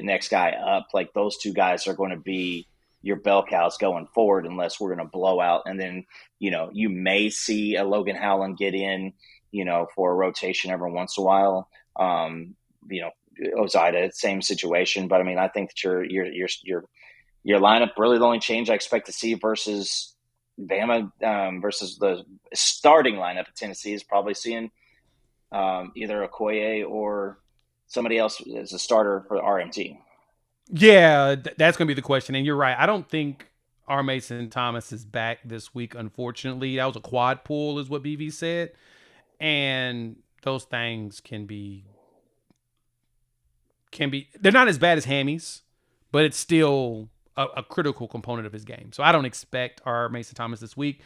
next guy up. Like, those two guys are going to be your bell cows going forward unless we're going to blow out. And then, you may see a Logan Howland get in, for a rotation every once in a while. Ozida, same situation. But I mean, I think that your lineup, really the only change I expect to see versus Bama, versus the starting lineup at Tennessee, is probably seeing either Okoye or somebody else as a starter for the RMT. Yeah, that's going to be the question. And you're right. I don't think R. Mason Thomas is back this week, unfortunately. That was a quad pull is what BV said. And those things can be, they're not as bad as hammies, but it's still a critical component of his game. So I don't expect R. Mason Thomas this week.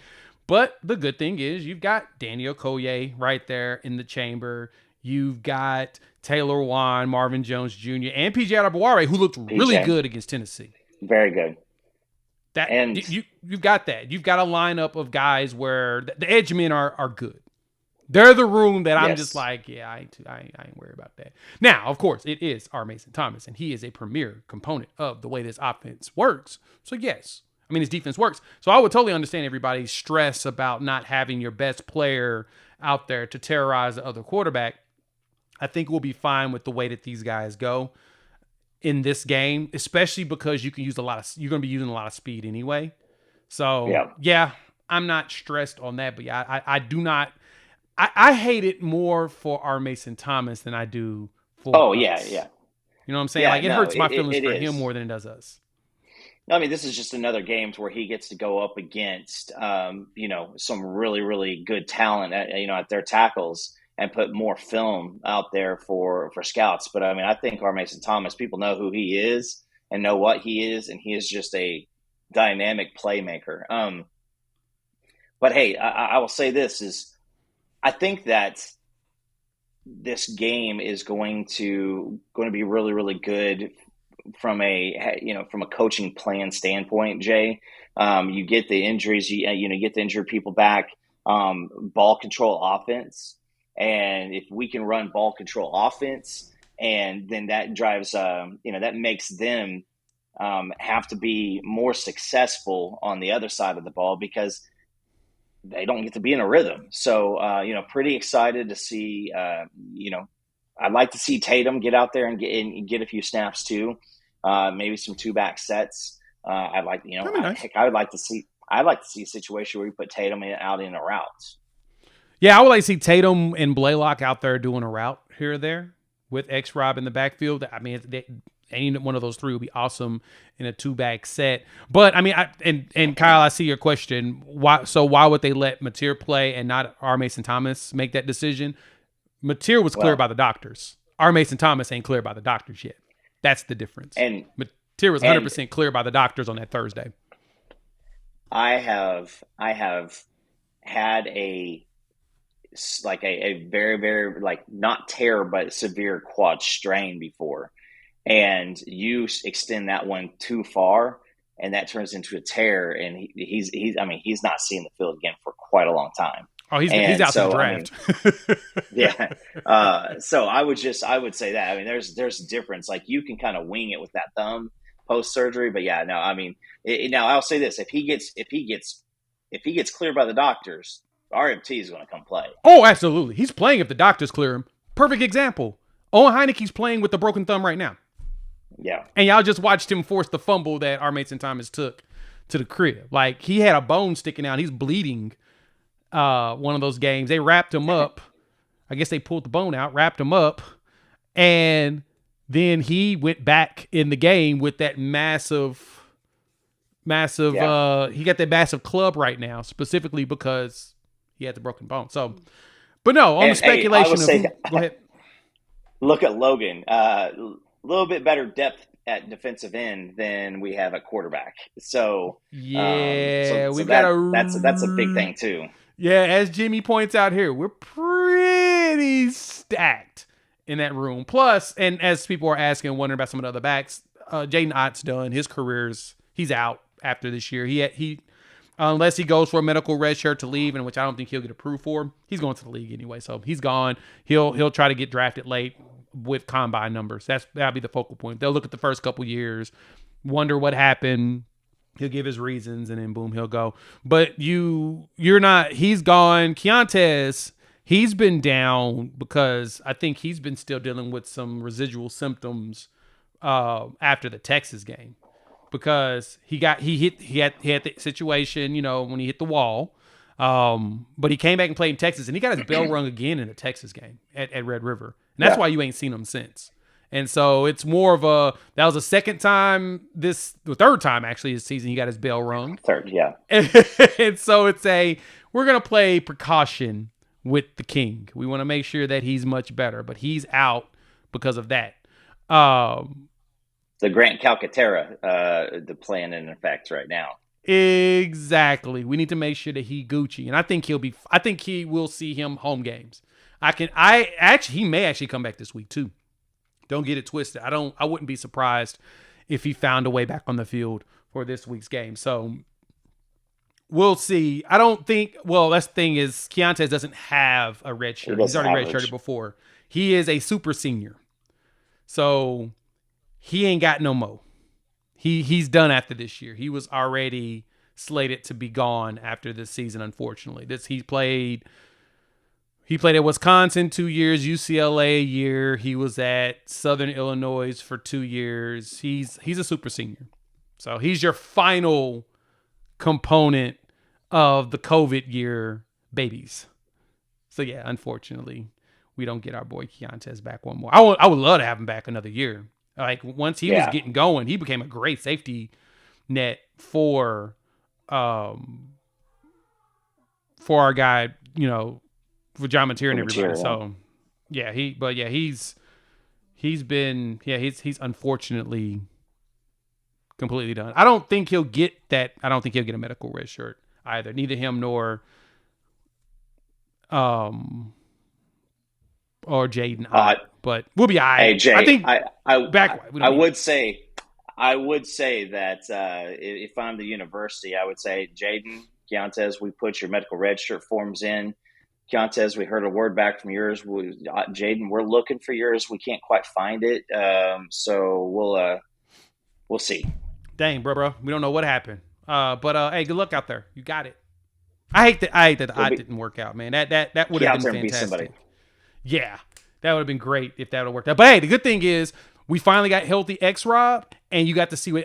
But the good thing is you've got Daniel Okoye right there in the chamber. You've got Taylor Wan, Marvin Jones Jr., and PJ Adebawore, who looked really good against Tennessee. Very good. You've got that. You've got a lineup of guys where the edge men are good. They're the room that I'm just Yes. like, yeah, I ain't worried about that. Now, of course, it is our Mason Thomas, and he is a premier component of the way this offense works. So, yes. I mean, his defense works. So I would totally understand everybody's stress about not having your best player out there to terrorize the other quarterback. I think we'll be fine with the way that these guys go in this game, especially because you're going to be using a lot of speed anyway. So, Yeah. yeah, I'm not stressed on that. But yeah, I do not. I hate it more for our Mason Thomas than I do for Oh yeah, us. yeah, You know what I'm saying? yeah. Like, it No, hurts my feelings it for him is. more than it does us. I mean, this is just another game to where he gets to go up against, some really, really good talent at their tackles and put more film out there for scouts. But I mean, I think our Mason Thomas, people know who he is and know what he is, and he is just a dynamic playmaker. But hey, I will say this is, I think that this game is going to be really, really good from a coaching plan standpoint, Jay. You get the injuries, you get the injured people back. Ball control offense, and if we can run ball control offense, and then that drives, that makes them have to be more successful on the other side of the ball because they don't get to be in a rhythm. So, pretty excited to see. I'd like to see Tatum get out there and get a few snaps too. Maybe some two back sets. I'd like, That'd be nice. heck, I would like to see. I'd like to see a situation where we put Tatum out in a route. Yeah, I would like to see Tatum and Blaylock out there doing a route here or there with X Rob in the backfield. I mean, any one of those three would be awesome in a two-back set. But I mean, and Kyle, I see your question. Why would they let Mateer play and not R. Mason Thomas make that decision? Mateer was cleared Well, by the doctors. R. Mason Thomas ain't cleared by the doctors yet. That's the difference. and Mateer was and 100% cleared by the doctors on that Thursday. I have had a very, very, like, not tear but severe quad strain before, and you extend that one too far and that turns into a tear, and he's not seeing the field again for quite a long time. Oh, he's And out to the so, I draft. mean, yeah. So I would say that. I mean, there's a difference. Like, you can kind of wing it with that thumb post surgery, but yeah, no. I mean, now I'll say this: if he gets cleared by the doctors, RMT is going to come play. Oh, absolutely. He's playing if the doctors clear him. Perfect example. Owen Heineke's playing with a broken thumb right now. Yeah, And y'all just watched him force the fumble that our Mason Thomas took to the crib. Like, he had a bone sticking out. He's bleeding one of those games. They wrapped him up. I guess they pulled the bone out, wrapped him up. And then he went back in the game with that massive, yeah. he got that massive club right now, specifically because he had the broken bone. So, but no, on the And hey, I speculation would of say, who, go ahead. look at Logan. A little bit better depth at defensive end than we have at quarterback. So, Yeah, we've got that's a big a, thing too. yeah, as Jimmy points out here, we're pretty stacked in that room. Plus, and as people are asking, wondering about some of the other backs, Jaden Ott's done. His he's out after this year. He unless he goes for a medical red shirt to leave, and which I don't think he'll get approved for. He's going to the league anyway, so he's gone. He'll try to get drafted late with combine numbers. That'll be the focal point. They'll look at the first couple years, wonder what happened. He'll give his reasons, and then boom, he'll go. But you're not. He's gone. Keontae, he's been down because I think he's been still dealing with some residual symptoms after the Texas game, because he had the situation, when he hit the wall. But he came back and played in Texas, and he got his bell rung again in the Texas game at Red River. And that's Yeah. why you ain't seen him since. And so it's more of that was the third time actually this season he got his bell rung. Third, yeah. And so we're going to play precaution with the king. We want to make sure that he's much better, but he's out because of that. The Grant Calcaterra, the plan in effect right now. Exactly. We need to make sure that he Gucci, and I think he will see him home games. He may actually come back this week too. Don't get it twisted. I wouldn't be surprised if he found a way back on the field for this week's game. So we'll see. I don't think. Well, that's the thing is Keontae doesn't have a red shirt. He's already redshirted before. He is a super senior, so he ain't got no mo. He's done after this year. He was already slated to be gone after this season. Unfortunately, he played at Wisconsin 2 years, UCLA a year. He was at Southern Illinois for 2 years. He's a super senior, so he's your final component of the COVID year babies. So yeah, unfortunately, we don't get our boy Keontae back one more. I would love to have him back another year. Like once he was getting going, he became a great safety net for our guy, for John Mateer and everybody. So yeah, he's unfortunately completely done. I don't think he'll get that. I don't think he'll get a medical red shirt either. Neither him nor or Jaden. But we'll be all right. Hey Jay, I think I would say that if I'm the university, I would say Jaden Keontae, we put your medical red shirt forms in. Keontae, we heard a word back from yours. Jaden, we're looking for yours. We can't quite find it, so we'll see. Dang, bro, we don't know what happened. But hey, good luck out there. You got it. I hate that the eye didn't work out, man. That would have been fantastic. Yeah, that would have been great if that would have worked out. But hey, the good thing is we finally got healthy X-Rob, and you got to see what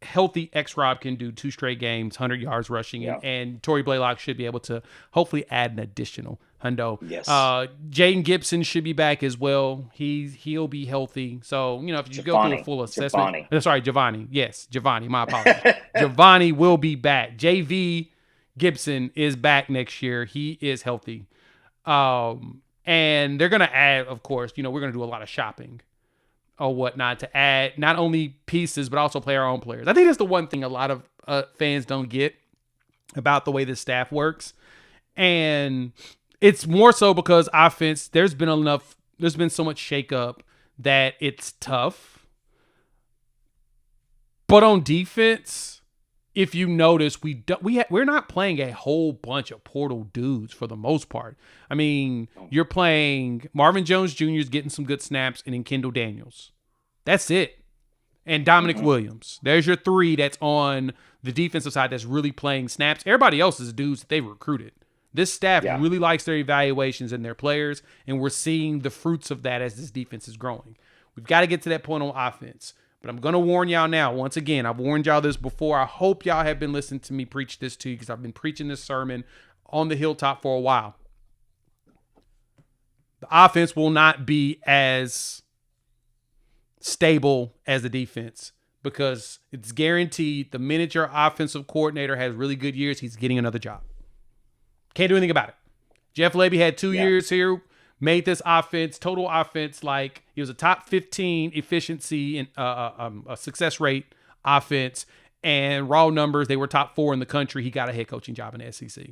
healthy X-Rob can do. 2 straight games, 100 yards rushing, and Torrey Blaylock should be able to hopefully add an additional hundo. Yes. Jaden Gibson should be back as well. He'll be healthy. So, if you go through a full assessment. Giovanni. Yes, Giovanni. My apologies. Giovanni will be back. JV Gibson is back next year. He is healthy. And they're going to add, of course, we're going to do a lot of shopping or whatnot to add not only pieces, but also play our own players. I think that's the one thing a lot of fans don't get about the way this staff works. And it's more so because offense, there's been so much shakeup that it's tough. But on defense, if you notice, we're not playing a whole bunch of portal dudes for the most part. I mean, you're playing Marvin Jones Jr. is getting some good snaps, and then Kendall Daniels. That's it. And Dominic Williams. There's your 3 that's on the defensive side that's really playing snaps. Everybody else is dudes that they've recruited. This staff really likes their evaluations and their players, and we're seeing the fruits of that as this defense is growing. We've got to get to that point on offense. But I'm going to warn y'all now. Once again, I've warned y'all this before. I hope y'all have been listening to me preach this to you because I've been preaching this sermon on the hilltop for a while. The offense will not be as stable as the defense because it's guaranteed the minute your offensive coordinator has really good years, he's getting another job. Can't do anything about it. Jeff Lebby had 2 years here. Made this total offense, like he was a top 15 efficiency and a success rate offense, and raw numbers, they were top 4 in the country. He got a head coaching job in the SEC.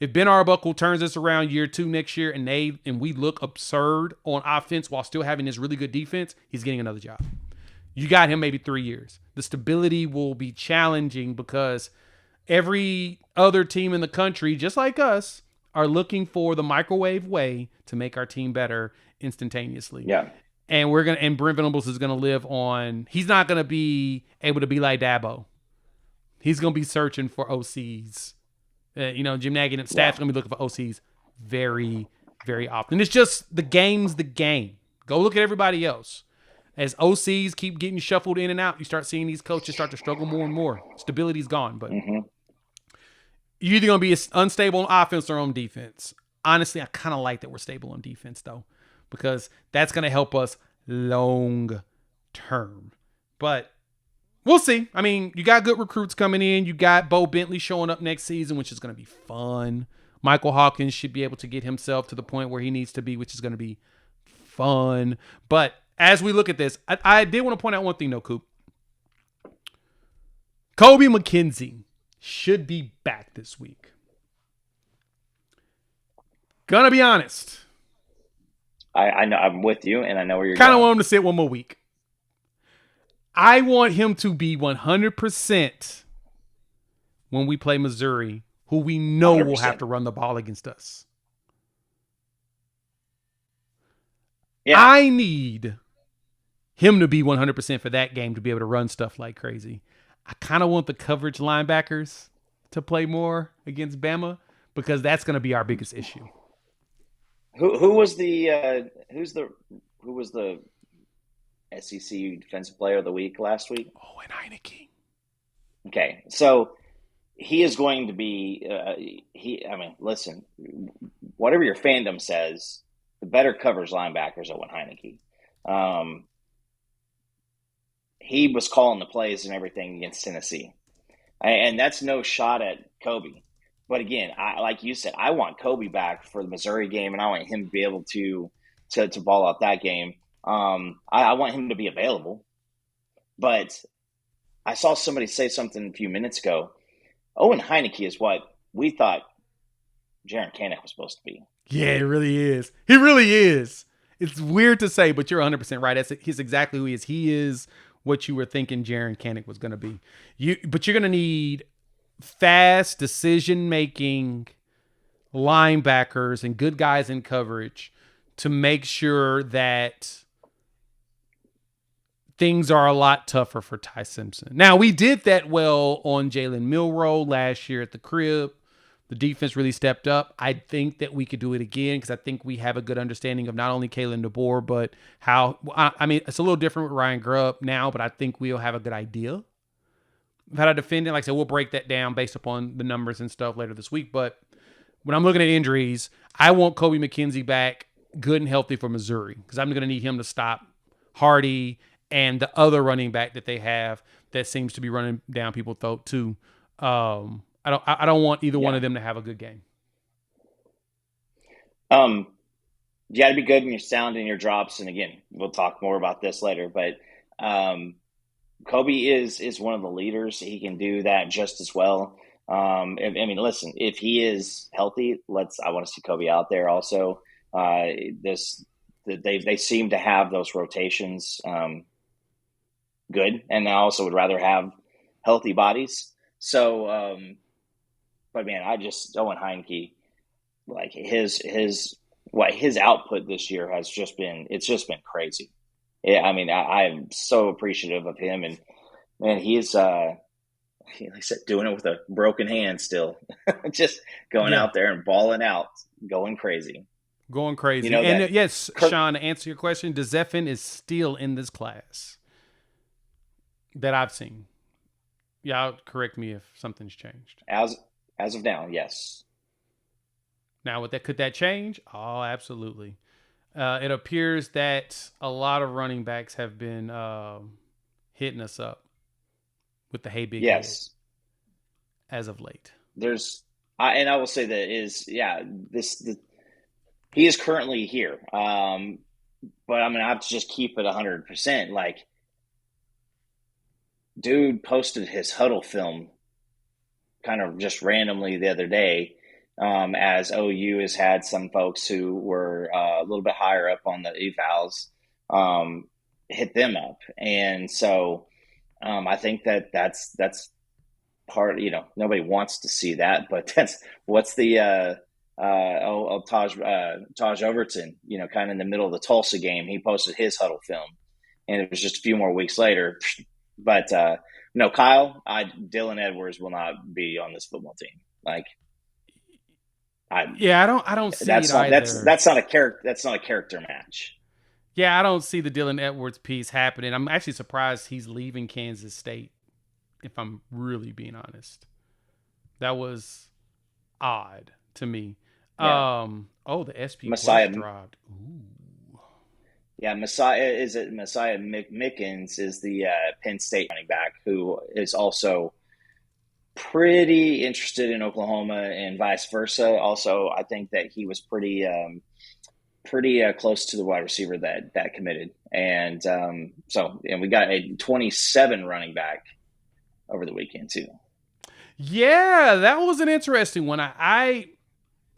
If Ben Arbuckle turns this around year 2 next year and we look absurd on offense while still having this really good defense, he's getting another job. You got him maybe 3 years. The stability will be challenging because every other team in the country, just like us, are looking for the microwave way to make our team better instantaneously. Yeah. And Brent Venables is going to live on, he's not going to be able to be like Dabo. He's going to be searching for OCs. Jim Nagy and staff's going to be looking for OCs very, very often. It's just the game's the game. Go look at everybody else. As OCs keep getting shuffled in and out, you start seeing these coaches start to struggle more and more. Stability's gone, but you're either going to be unstable on offense or on defense. Honestly, I kind of like that we're stable on defense, though, because that's going to help us long term. But we'll see. I mean, you got good recruits coming in. You got Bo Bentley showing up next season, which is going to be fun. Michael Hawkins should be able to get himself to the point where he needs to be, which is going to be fun. But as we look at this, I did want to point out one thing, though, Coop. Kobe McKenzie should be back this week. Gonna be honest. I know I'm with you, and I know where you're kind of want him to sit one more week. I want him to be 100% when we play Missouri, who we know 100%. will have to run the ball against us. Yeah. I need him to be 100% for that game to be able to run stuff like crazy. I kind of want the coverage linebackers to play more against Bama because that's going to be our biggest issue. Who was the SEC Defensive Player of the Week last week? Owen Heineke. Okay, so he is going to be. Listen, whatever your fandom says, the better covers linebackers Owen Heineke. He was calling the plays and everything against Tennessee, and that's no shot at Kobe. But again, like you said, I want Kobe back for the Missouri game, and I want him to be able to ball out that game. I want him to be available. But I saw somebody say something a few minutes ago. Owen Heineke is what we thought Jaren Kanak was supposed to be. Yeah, it really is. He really is. It's weird to say, but you're 100% right. He's exactly who he is. He is what you were thinking Jaren Kanak was going to be. But you're going to need fast decision-making linebackers and good guys in coverage to make sure that things are a lot tougher for Ty Simpson. Now, we did that well on Jalen Milroe last year at the crib. The defense really stepped up. I think that we could do it again because I think we have a good understanding of not only Kalen DeBoer, but how – I mean, it's a little different with Ryan Grubb now, but I think we'll have a good idea of how to defend it. Like I said, we'll break that down based upon the numbers and stuff later this week. But when I'm looking at injuries, I want Kobe McKenzie back good and healthy for Missouri because I'm going to need him to stop Hardy and the other running back that they have that seems to be running down people's throat too. I don't want either one of them to have a good game. You got to be good in your sound and your drops. And again, we'll talk more about this later, but Kobe is one of the leaders. He can do that just as well. Listen, if he is healthy, I want to see Kobe out there also. They seem to have those rotations good, and I also would rather have healthy bodies. So, but man, Owen Heineke, like his output this year has just been crazy. Yeah, I mean, I'm so appreciative of him, and man, he's like I said, doing it with a broken hand still, just going out there and balling out, going crazy. Going crazy. You know, and yes, Sean, to answer your question, DeZeffin is still in this class that I've seen. Y'all correct me if something's changed. As of now, yes. Now, could that change? Oh, absolutely. It appears that a lot of running backs have been hitting us up with the hey big head as of late. I will say that he is currently here. But I'm gonna have to just keep it 100%. Like, dude posted his huddle film kind of just randomly the other day, as OU has had some folks who were a little bit higher up on the evals hit them up. And so I think that's part, nobody wants to see that, but what's the Taj Overton, kind of in the middle of the Tulsa game, he posted his huddle film, and it was just a few more weeks later. But no, Kyle, Dylan Edwards will not be on this football team. Like, I don't see it either. That's not a character match. Yeah, I don't see the Dylan Edwards piece happening. I'm actually surprised he's leaving Kansas State, if I'm really being honest. That was odd to me. Yeah. The SP Messiah dropped. Ooh. Yeah, Messiah Mickens is the Penn State running back who is also pretty interested in Oklahoma and vice versa. Also, I think that he was pretty close to the wide receiver that committed. And we got a 27 running back over the weekend too. Yeah, that was an interesting one.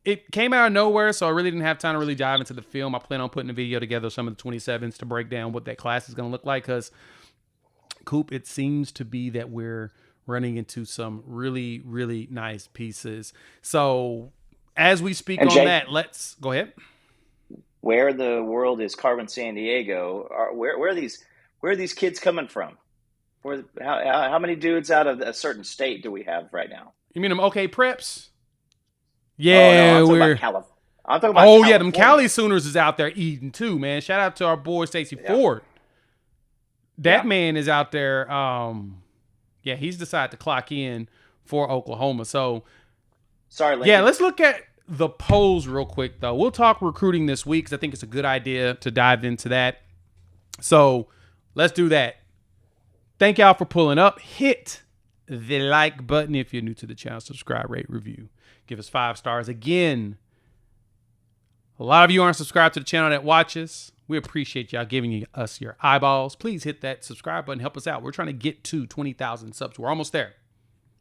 It came out of nowhere, so I really didn't have time to really dive into the film. I plan on putting a video together of some of the 27s to break down what that class is going to look like, because, Coop, it seems to be that we're running into some really, really nice pieces. So as we speak And on Jay, that, let's go ahead. where in the world is Carmen San Diego? Where are these kids coming from? How many dudes out of a certain state do we have right now? You mean them OK Preps? Oh no, Yeah, we're. I'm talking about Oh, yeah, them California. Cali Sooners is out there eating too, man. Shout out to our boy Stacey Yeah, Ford. That yeah. man is out there. Yeah, he's decided to clock in for Oklahoma. So, Sorry, yeah, Lincoln. let's look at the polls real quick, though. We'll talk recruiting this week because I think it's a good idea to dive into that. So, let's do that. Thank y'all for pulling up. Hit the like button if you're new to the channel. Subscribe, rate, review. Give us 5 stars. Again, a lot of you aren't subscribed to the channel that watches. We appreciate y'all giving us your eyeballs. Please hit that subscribe button. Help us out. We're trying to get to 20,000 subs. We're almost there.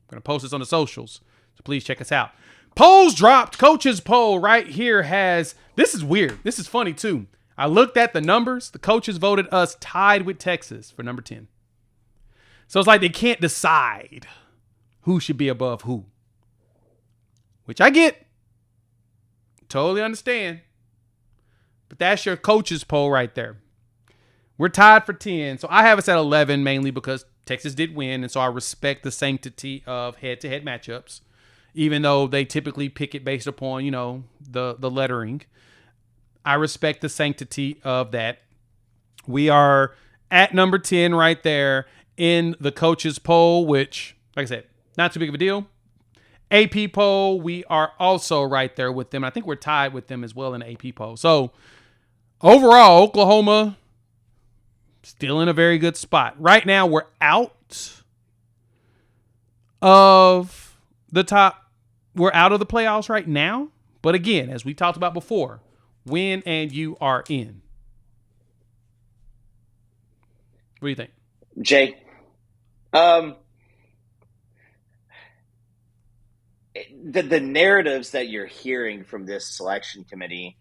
We're going to post this on the socials. So please check us out. Polls dropped. Coach's poll right here has... This is weird. This is funny, too. I looked at the numbers. The coaches voted us tied with Texas for number 10. So it's like they can't decide who should be above who. Which I get. Totally understand. But that's your coaches poll right there. We're tied for 10. So I have us at 11 mainly because Texas did win. And so I respect the sanctity of head-to-head matchups. Even though they typically pick it based upon, the lettering. I respect the sanctity of that. We are at number 10 right there in the coaches poll, which, like I said, not too big of a deal. AP poll, we are also right there with them. I think we're tied with them as well in the AP poll. So overall, Oklahoma still in a very good spot. Right now, we're out of the top. We're out of the playoffs right now. But again, as we talked about before, win and you are in. What do you think? Jay, the narratives that you're hearing from this selection committee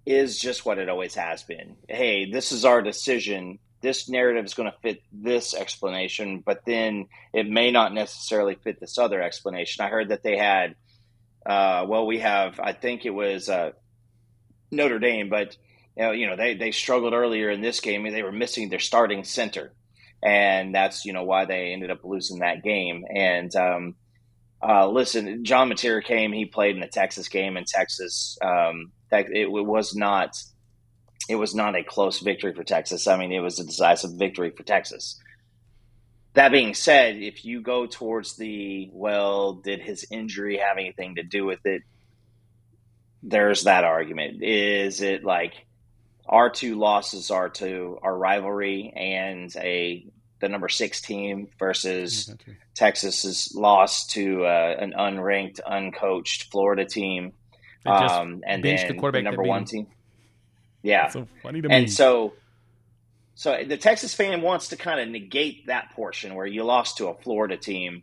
is just what it always has been. Hey, this is our decision. This narrative is going to fit this explanation, but then it may not necessarily fit this other explanation. I heard that they had, I think it was Notre Dame, but they struggled earlier in this game. They were missing their starting center, and that's why they ended up losing that game. And listen, John Mateer came. He played in the Texas game in Texas. It was not a close victory for Texas. I mean, it was a decisive victory for Texas. That being said, if you go towards did his injury have anything to do with it? There's that argument. Is it like our two losses are to our rivalry and the number 6 team versus Texas's loss to an unranked, uncoached Florida team, and then the number 1 team? Yeah, so funny to me. And so the Texas fan wants to kind of negate that portion where you lost to a Florida team,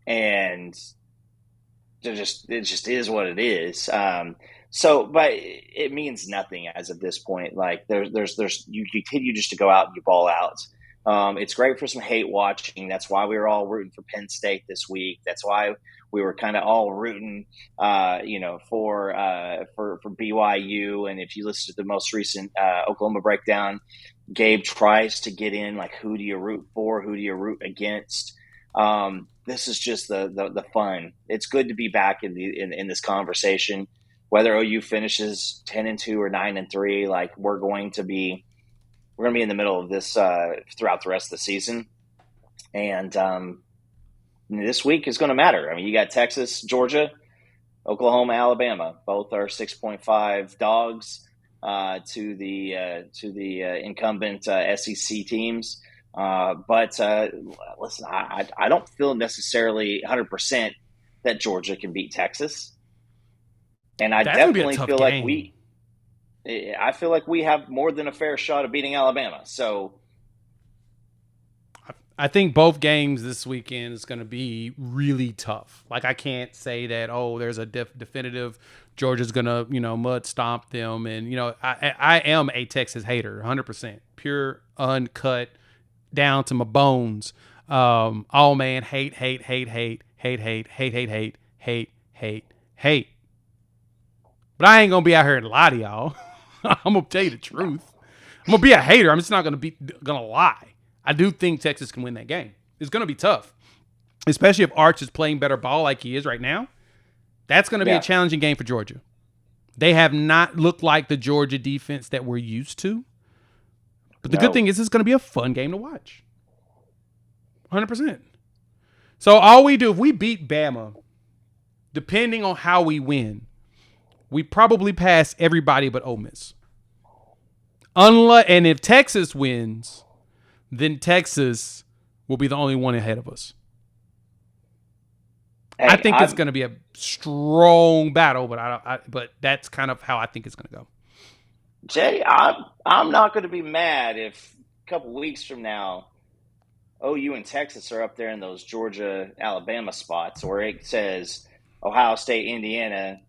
and it just is what it is. But it means nothing as of this point. Like there's you continue just to go out and you ball out. It's great for some hate watching. That's why we were all rooting for Penn State this week. That's why we were kind of all rooting, for BYU. And if you listen to the most recent Oklahoma breakdown, Gabe tries to get in like, who do you root for? Who do you root against? This is just the fun. It's good to be back in this conversation. Whether OU finishes 10-2 or 9-3, like we're going to be in the middle of this throughout the rest of the season, and this week is going to matter. I mean, you got Texas, Georgia, Oklahoma, Alabama. Both are 6.5 dogs to the incumbent SEC teams. But listen, I don't feel necessarily 100% that Georgia can beat Texas, and I definitely feel like I feel like we have more than a fair shot of beating Alabama. So I think both games this weekend is going to be really tough. Like, I can't say that, there's a definitive Georgia's going to, mud stomp them. And, I am a Texas hater, 100%. Pure, uncut, down to my bones. All man, hate, hate, hate, hate, hate, hate, hate, hate, hate, hate, hate, hate. But I ain't gonna be out here and lie to y'all. I'm gonna tell you the truth. I'm gonna be a hater. I'm just not gonna lie. I do think Texas can win that game. It's gonna be tough, especially if Arch is playing better ball like he is right now. That's gonna be a challenging game for Georgia. They have not looked like the Georgia defense that we're used to. But the good thing is it's going to be a fun game to watch. 100%. So all we do, if we beat Bama, depending on how we win, we probably pass everybody but Ole Miss. And if Texas wins, then Texas will be the only one ahead of us. Hey, I think it's going to be a strong battle, but that's kind of how I think it's going to go. Jay, I'm not going to be mad if a couple weeks from now, OU and Texas are up there in those Georgia-Alabama spots, or it says Ohio State, Indiana,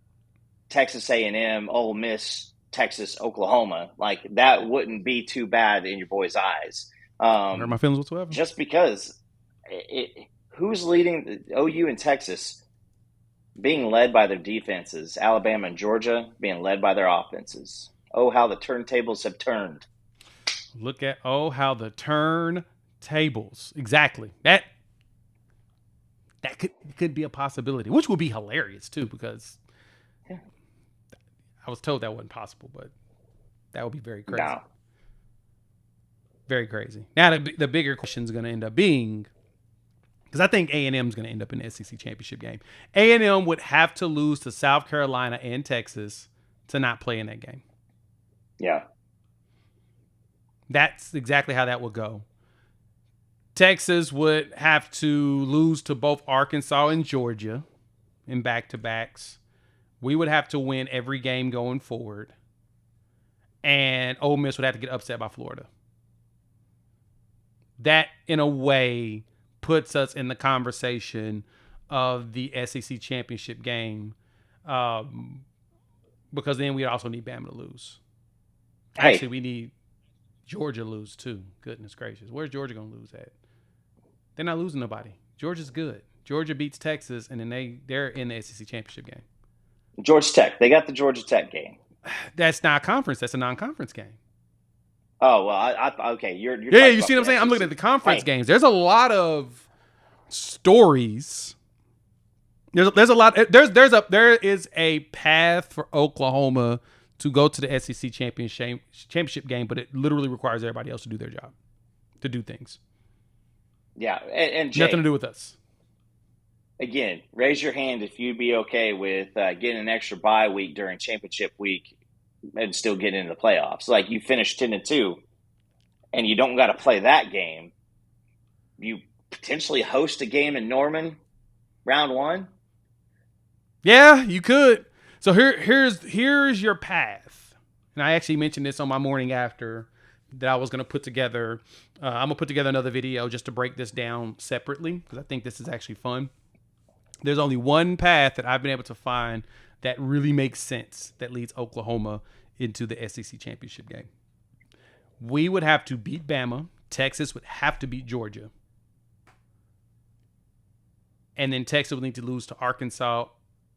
Texas A&M, Ole Miss, Texas, Oklahoma. Like, that wouldn't be too bad in your boys' eyes. Don't hurt my feelings whatsoever. Just because who's leading OU and Texas being led by their defenses, Alabama and Georgia being led by their offenses. Oh, how the turntables have turned. Look at, how the turntables. Exactly. That could be a possibility, which would be hilarious too, because I was told that wasn't possible, but that would be very crazy. No. Very crazy. Now, the bigger question is going to end up being, because I think A&M is going to end up in the SEC championship game. A&M would have to lose to South Carolina and Texas to not play in that game. Yeah. That's exactly how that would go. Texas would have to lose to both Arkansas and Georgia in back-to-backs. We would have to win every game going forward. And Ole Miss would have to get upset by Florida. That, in a way, puts us in the conversation of the SEC championship game, because then we also need Bama to lose. Actually, we need Georgia to lose too. Goodness gracious. Where's Georgia going to lose at? They're not losing nobody. Georgia's good. Georgia beats Texas, and then they're in the SEC championship game. Georgia Tech. They got the Georgia Tech game. That's not a conference. That's a non-conference game. Oh, well, okay. You're yeah, you see what I'm saying? I'm looking at the conference games. There's a lot of stories. There's a lot. There is a path for Oklahoma to go to the SEC championship game, but it literally requires everybody else to do their job, to do things. Yeah, and Jay, nothing to do with us. Again, raise your hand if you'd be okay with getting an extra bye week during championship week and still getting into the playoffs. Like, you finish 10-2, and you don't got to play that game. You potentially host a game in Norman, round 1. Yeah, you could. So here's your path. And I actually mentioned this on my morning after that I was going to put together. I'm going to put together another video just to break this down separately, because I think this is actually fun. There's only one path that I've been able to find that really makes sense that leads Oklahoma into the SEC championship game. We would have to beat Bama. Texas would have to beat Georgia. And then Texas would need to lose to Arkansas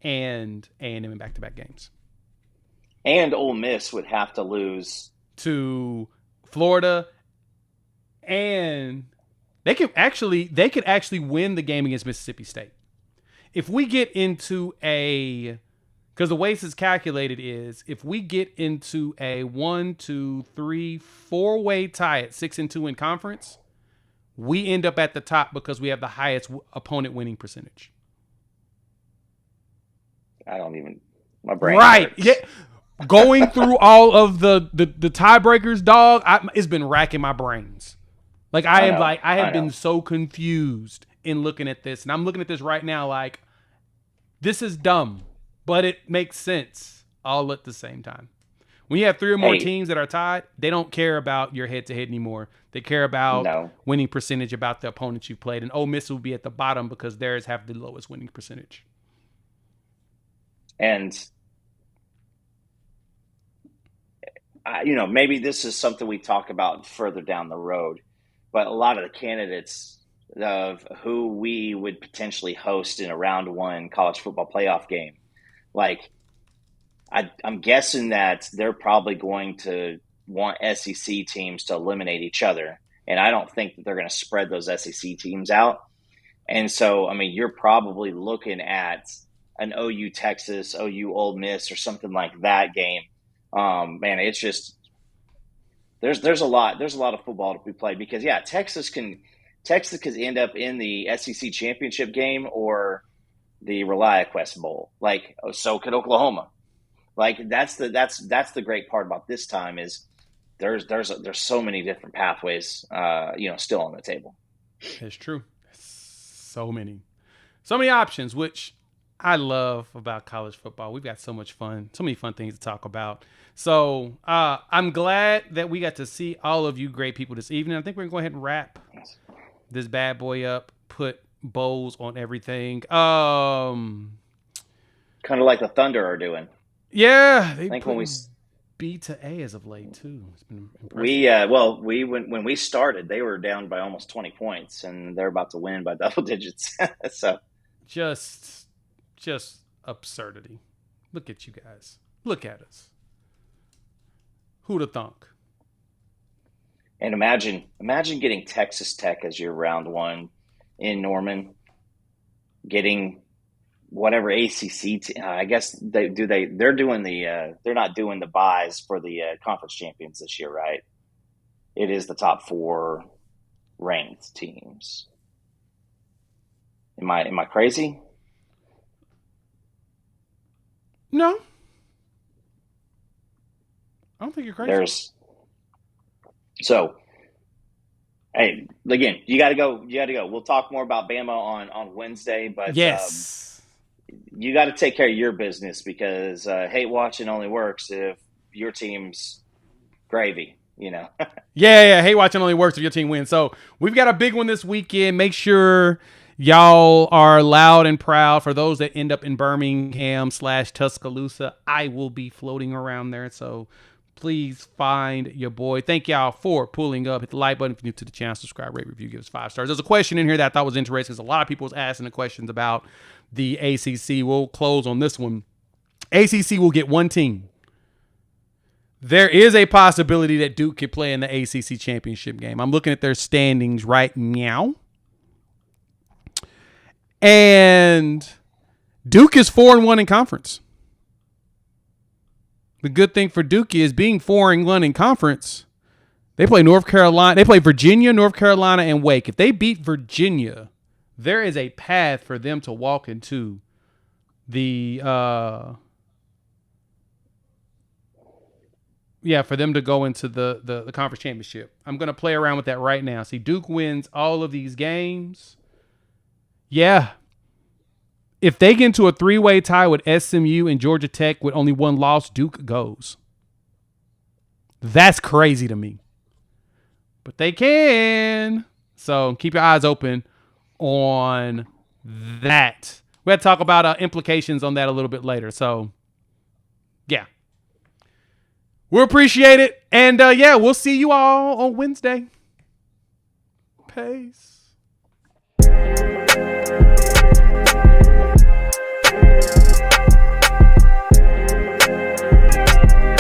and A&M in back-to-back games. And Ole Miss would have to lose to Florida, and they could actually win the game against Mississippi State. If we get into because the way this is calculated is, if we get into a 1, 2, 3, 4-way tie at 6-2 in conference, we end up at the top because we have the highest opponent winning percentage. My brain right. hurts. Yeah. Going through all of the tiebreakers, dog, it's been racking my brains. Like, I have been so confused in looking at this. And I'm looking at this right now like, this is dumb, but it makes sense all at the same time. When you have 3 or more teams that are tied, they don't care about your head-to-head anymore. They care about winning percentage, about the opponents you've played. And Ole Miss will be at the bottom because theirs have the lowest winning percentage. And, maybe this is something we talk about further down the road, but a lot of the candidates of who we would potentially host in a round one college football playoff game. Like, I'm guessing that they're probably going to want SEC teams to eliminate each other. And I don't think that they're going to spread those SEC teams out. And so, I mean, you're probably looking at an OU Texas, OU Ole Miss, or something like that game. Man, it's just there's a lot of football to be played because Texas could end up in the SEC championship game or the ReliaQuest Bowl. Like, so could Oklahoma. Like, that's the great part about this time is there's so many different pathways, still on the table. It's true. So many options, which I love about college football. We've got so much fun, so many fun things to talk about. So I'm glad that we got to see all of you great people this evening. I think we're going to go ahead and wrap this bad boy up, put bows on everything. Kind of like the Thunder are doing. Yeah, they think when we B to A as of late too. It's been impressive. When we started, they were down by almost 20 points, and they're about to win by double digits. So just absurdity. Look at you guys. Look at us. Who'd have thunk? And imagine getting Texas Tech as your round one in Norman, getting whatever ACC I guess they're doing they're not doing the buys for the conference champions this year, right? It is the top 4 ranked teams. Am I crazy? No. I don't think you're crazy. Hey, again, you got to go. We'll talk more about Bama on Wednesday, but yes. You got to take care of your business because hate watching only works if your team's gravy, Yeah. Hate watching only works if your team wins. So we've got a big one this weekend. Make sure y'all are loud and proud. For those that end up in Birmingham/Tuscaloosa, I will be floating around there. So please find your boy. Thank y'all for pulling up. Hit the like button if you're new to the channel. Subscribe, rate, review, give us 5 stars. There's a question in here that I thought was interesting because a lot of people was asking the questions about the ACC. We'll close on this one. ACC will get one team. There is a possibility that Duke could play in the ACC championship game. I'm looking at their standings right now. And Duke is 4-1 in conference. The good thing for Duke is being 4-1 in conference. They play North Carolina. They play Virginia, North Carolina, and Wake. If they beat Virginia, there is a path for them to walk into the for them to go into the conference championship. I'm going to play around with that right now. See, Duke wins all of these games. Yeah. If they get into a 3-way tie with SMU and Georgia Tech with only one loss, Duke goes. That's crazy to me. But they can. So keep your eyes open on that. We'll talk about implications on that a little bit later. So, yeah. We'll appreciate it. And, we'll see you all on Wednesday. Peace.